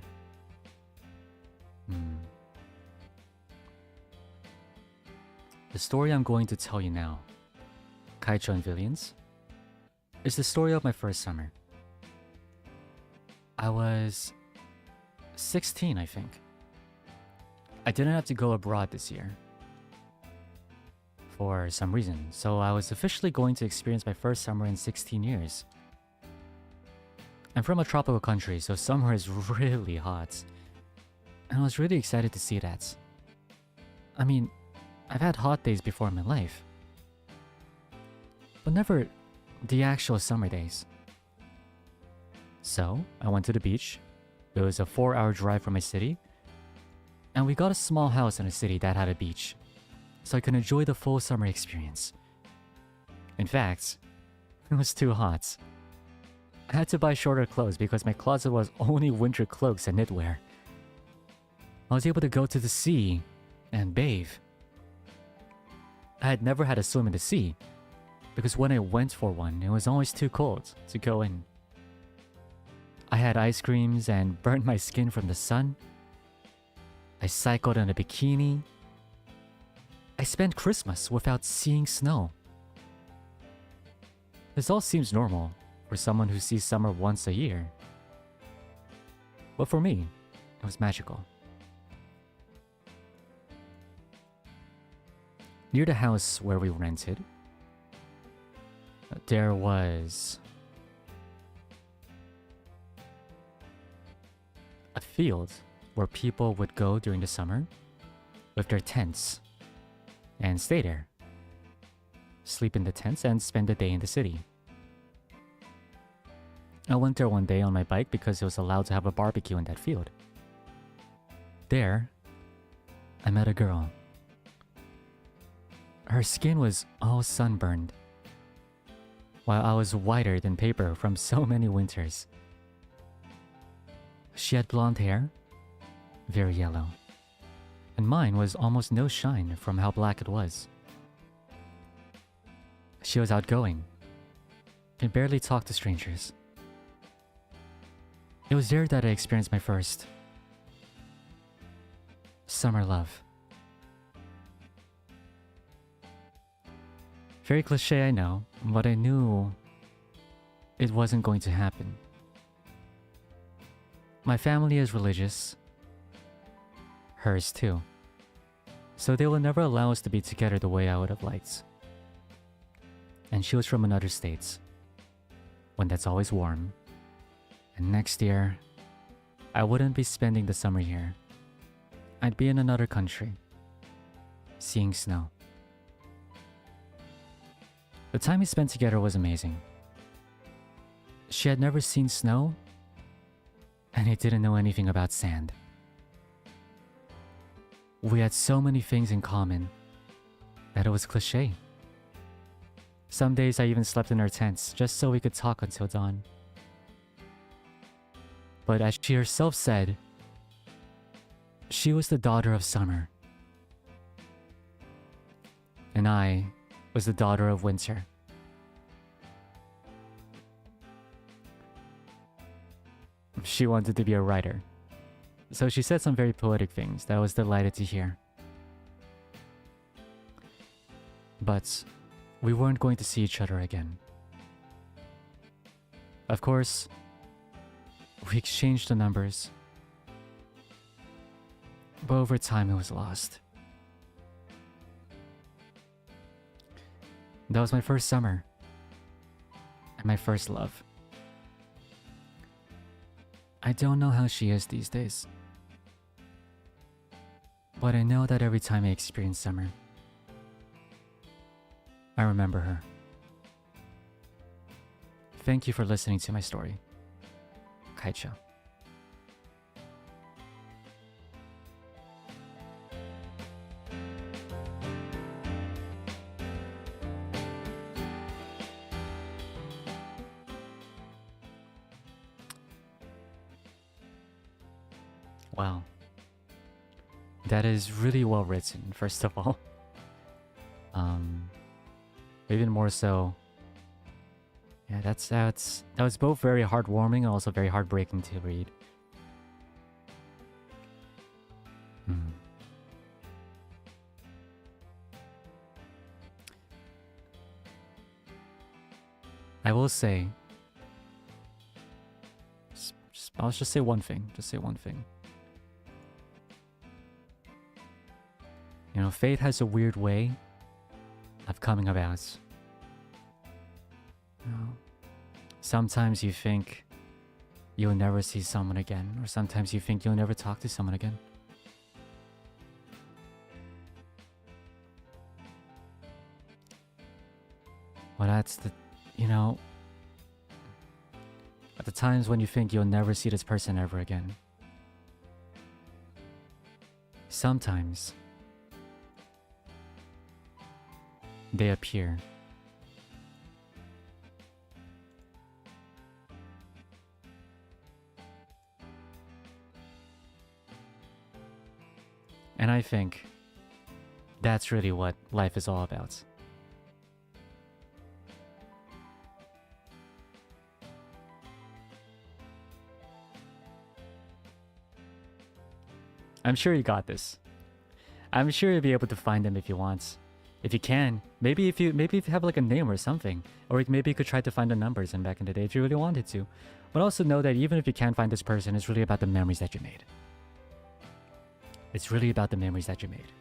Speaker 1: The story I'm going to tell you now, Kaicho and Villains, is the story of my first summer. I was 16, I think. I didn't have to go abroad this year for some reason, so I was officially going to experience my first summer in 16 years. I'm from a tropical country, so summer is really hot. And I was really excited to see that. I mean, I've had hot days before in my life, but never the actual summer days. So, I went to the beach. It was a 4-hour drive from my city, and we got a small house in a city that had a beach, so I could enjoy the full summer experience. In fact, it was too hot. I had to buy shorter clothes because my closet was only winter cloaks and knitwear. I was able to go to the sea and bathe. I had never had a swim in the sea, because when I went for one, it was always too cold to go in. I had ice creams and burnt my skin from the sun. I cycled in a bikini. I spent Christmas without seeing snow. This all seems normal for someone who sees summer once a year. But for me, it was magical. Near the house where we rented, there was a field where people would go during the summer with their tents and stay there, sleep in the tents, and spend the day in the city. I went there one day on my bike because it was allowed to have a barbecue in that field. There, I met a girl. Her skin was all sunburned, while I was whiter than paper from so many winters. She had blonde hair, very yellow, and mine was almost no shine from how black it was. She was outgoing, can barely talk to strangers. It was there that I experienced my first summer love. Very cliche, I know, but I knew it wasn't going to happen. My family is religious, hers too, so they will never allow us to be together the way I would have liked. And she was from another state, one that's always warm. And next year, I wouldn't be spending the summer here. I'd be in another country, seeing snow. The time we spent together was amazing. She had never seen snow, and I didn't know anything about sand. We had so many things in common that it was cliche. Some days I even slept in our tents just so we could talk until dawn. But as she herself said, she was the daughter of summer, and I was the daughter of winter. She wanted to be a writer, so she said some very poetic things that I was delighted to hear. But we weren't going to see each other again. Of course, we exchanged the numbers, but over time it was lost. That was my first summer, and my first love. I don't know how she is these days, but I know that every time I experience summer, I remember her. Thank you for listening to my story. Kaicho. Wow. That is really well written, first of all. Even more so. Yeah, that was both very heartwarming and also very heartbreaking to read. I will say, I'll just say one thing. Just say one thing. You know, fate has a weird way of coming about. You know, sometimes you think you'll never see someone again, or sometimes you think you'll never talk to someone again. Well, that's the, you know, at the times when you think you'll never see this person ever again, sometimes they appear. And I think that's really what life is all about. I'm sure you got this. I'm sure you'll be able to find them if you want. If you can, maybe if you have like a name or something, or maybe you could try to find the numbers in back in the day if you really wanted to. But also know that even if you can't find this person, it's really about the memories that you made. It's really about the memories that you made.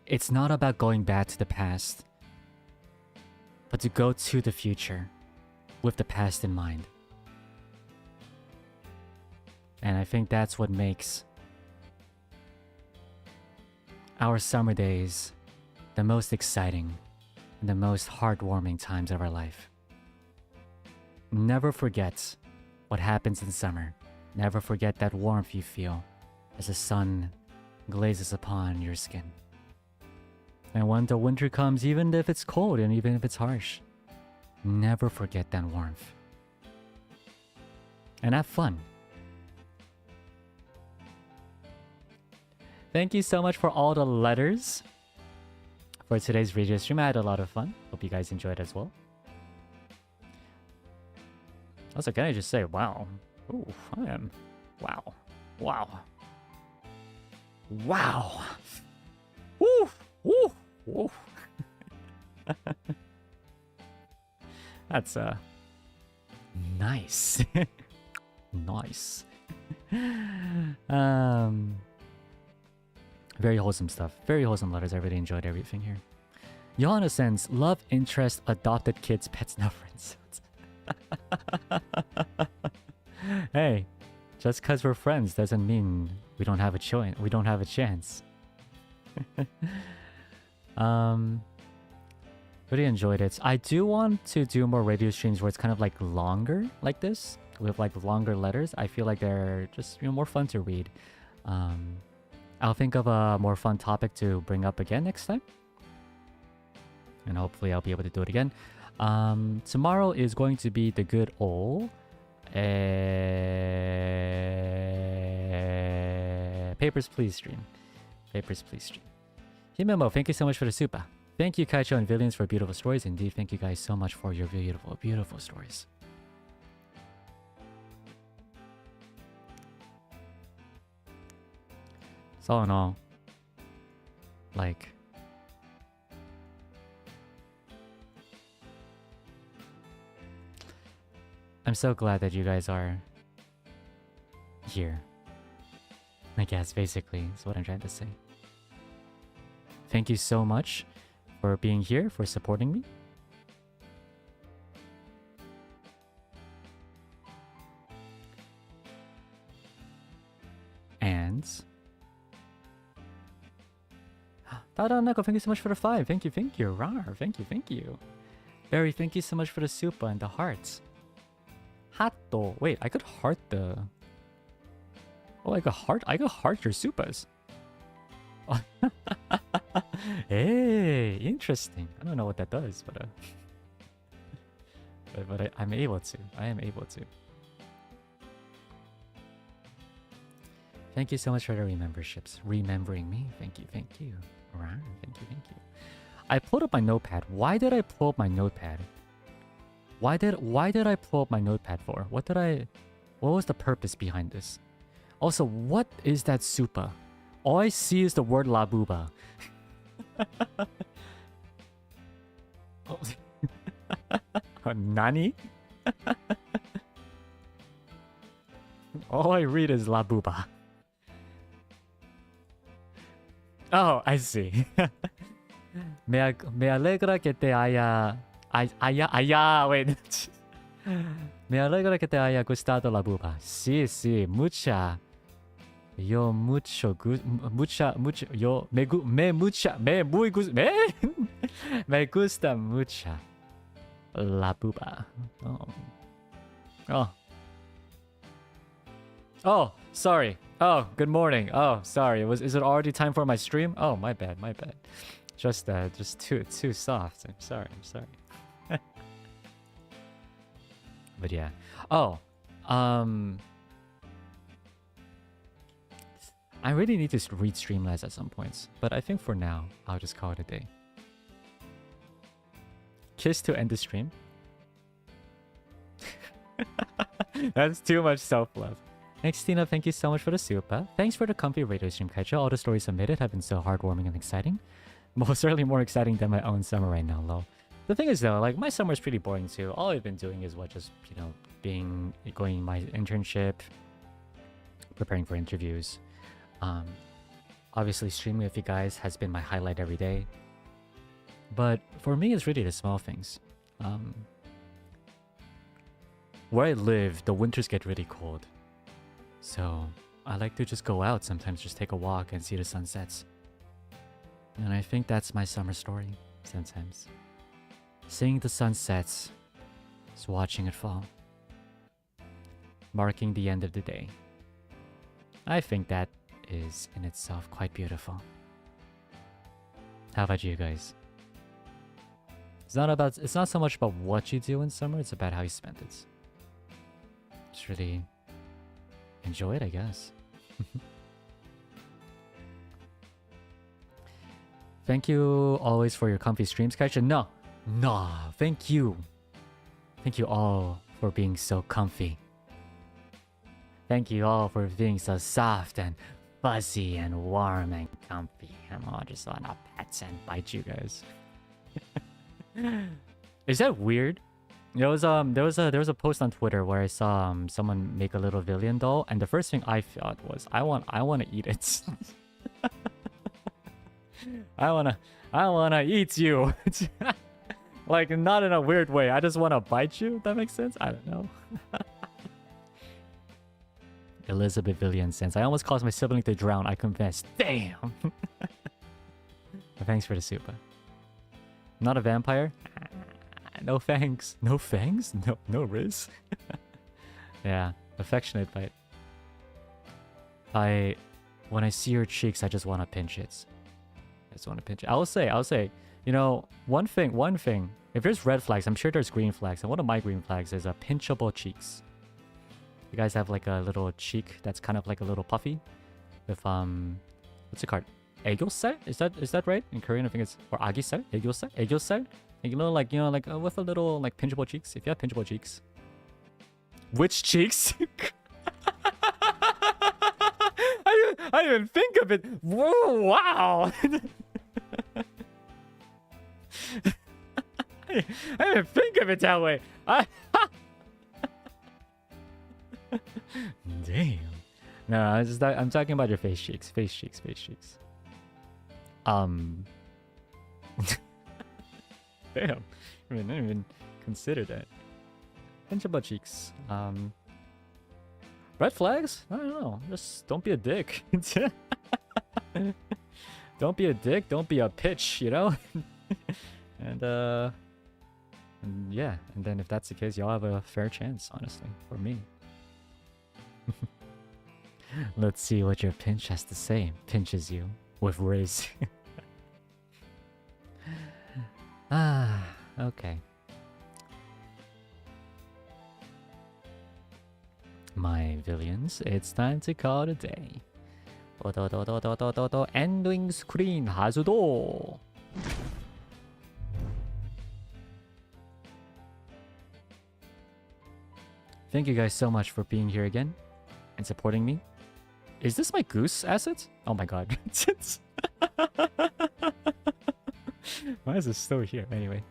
Speaker 1: It's not about going back to the past but to go to the future with the past in mind. And I think that's what makes our summer days the most exciting and the most heartwarming times of our life. Never forget what happens in summer. Never forget that warmth you feel as the sun glazes upon your skin. And when the winter comes, even if it's cold and even if it's harsh, never forget that warmth. And have fun. Thank you so much for all the letters for today's video stream. I had a lot of fun. Hope you guys enjoyed as well. Also, can I just say, wow. Ooh, I am. Wow. Wow. Wow. Woo! Woo! Woo! That's, nice. Nice. Very wholesome stuff. Very wholesome letters. I really enjoyed everything here. Johanna sends, love, interest, adopted kids, pets, now friends. Hey, just because we're friends doesn't mean we don't have a choice. We don't have a chance. Really enjoyed it. I do want to do more radio streams where it's kind of like longer like this, with like longer letters. I feel like they're just, you know, more fun to read. I'll think of a more fun topic to bring up again next time. And hopefully I'll be able to do it again. Tomorrow is going to be the good old Papers, Please stream. Papers, Please stream. Himemo, thank you so much for the super. Thank you, Kaicho and Villians, for beautiful stories. Indeed, thank you guys so much for your beautiful, beautiful stories. So all in all, like, I'm so glad that you guys are here. I guess, basically, is what I'm trying to say. Thank you so much for being here, for supporting me. And Neko, thank you so much for the 5. Thank you, thank you. Rar, thank you, thank you. Barry, thank you so much for the super and the hearts. Hatto. Wait, I could heart the... Oh, I could heart your supas. Hey, interesting. I don't know what that does, but I'm able to. I am able to. Thank you so much for the rememberships. Remembering me. Thank you, thank you. Right, thank you, thank you. I pulled up my notepad. Why did I pull up my notepad? Why did I pull up my notepad for? What was the purpose behind this? Also, what is that super? All I see is the word La Booba. Oh. Nani? All I read is La Booba. Oh, I see. Me alegra que te haya... wait. Me alegra que te haya gustado La Booba. Sí, sí, mucha... Yo mucho yo me gusta mucha La Booba. Oh, sorry. Oh, good morning. Oh, sorry. Is it already time for my stream? Oh, my bad. Just too soft. I'm sorry. But yeah. Oh, I really need to read Streamlabs at some points, but I think for now, I'll just call it a day. Kiss to end the stream. That's too much self-love. Next, Tina, thank you so much for the super. Thanks for the comfy radio stream, Kaicho. All the stories submitted have been so heartwarming and exciting. Most certainly more exciting than my own summer right now, lol. The thing is though, like, my summer is pretty boring too. All I've been doing is going my internship, preparing for interviews. Obviously streaming with you guys has been my highlight every day. But for me, it's really the small things. Where I live, the winters get really cold. So I like to just go out sometimes, just take a walk and see the sunsets. And I think that's my summer story sometimes. Seeing the sunsets, just watching it fall. Marking the end of the day. I think that is in itself quite beautiful. How about you guys? It's not so much about what you do in summer, it's about how you spend it. Just really enjoy it, I guess. Thank you always for your comfy streams, Kaisha. No, thank you. Thank you all for being so comfy. Thank you all for being so soft and fuzzy and warm and comfy. I just wanna pet and bite you guys. Is that weird? There was a post on Twitter where I saw someone make a little villain doll, and the first thing I thought was I want to eat it. I wanna eat you. Like, not in a weird way. I just wanna bite you. If that makes sense. I don't know. Elizabeth Villian says, I almost caused my sibling to drown. I confess. Damn. Thanks for the super. Not a vampire. No fangs. No fangs? No Riz. Yeah, affectionate bite. When I see your cheeks, I just want to pinch it. I just want to pinch it. I'll say, you know, one thing. If there's red flags, I'm sure there's green flags. And one of my green flags is pinchable cheeks. You guys have like a little cheek that's kind of like a little puffy. With what's it called? 애교살? Is that right? In Korean, I think it's, or 아기살? 애교살? You know, like with a little like pinchable cheeks. If you have pinchable cheeks. Which cheeks? I didn't even think of it. Whoa, wow. I didn't think of it that way. Damn. No, I'm talking about your face cheeks. Face cheeks. Damn. I didn't even consider that. Pinchable cheeks. Red flags? I don't know. Just don't be a dick. Don't be a dick. Don't be a pitch, you know? And yeah. And then if that's the case, y'all have a fair chance, honestly, for me. Let's see what your pinch has to say. Pinches you with Riz. Okay. My villains, it's time to call it a day. Ending screen 하수도. Thank you guys so much for being here again and supporting me. Is this my goose asset? Oh my god. Why is it still here? Anyway.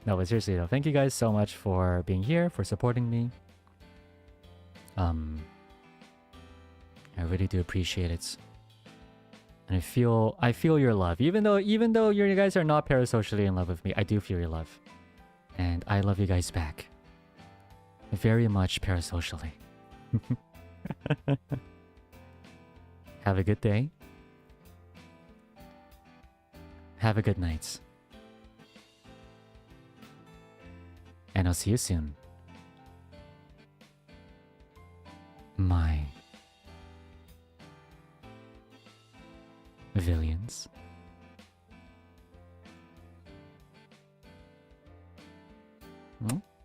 Speaker 1: No, but seriously though, thank you guys so much for being here, for supporting me. I really do appreciate it. And I feel your love. Even though you guys are not parasocially in love with me, I do feel your love. And I love you guys back. Very much parasocially. Have a good day. Have a good night. And I'll see you soon. My villains.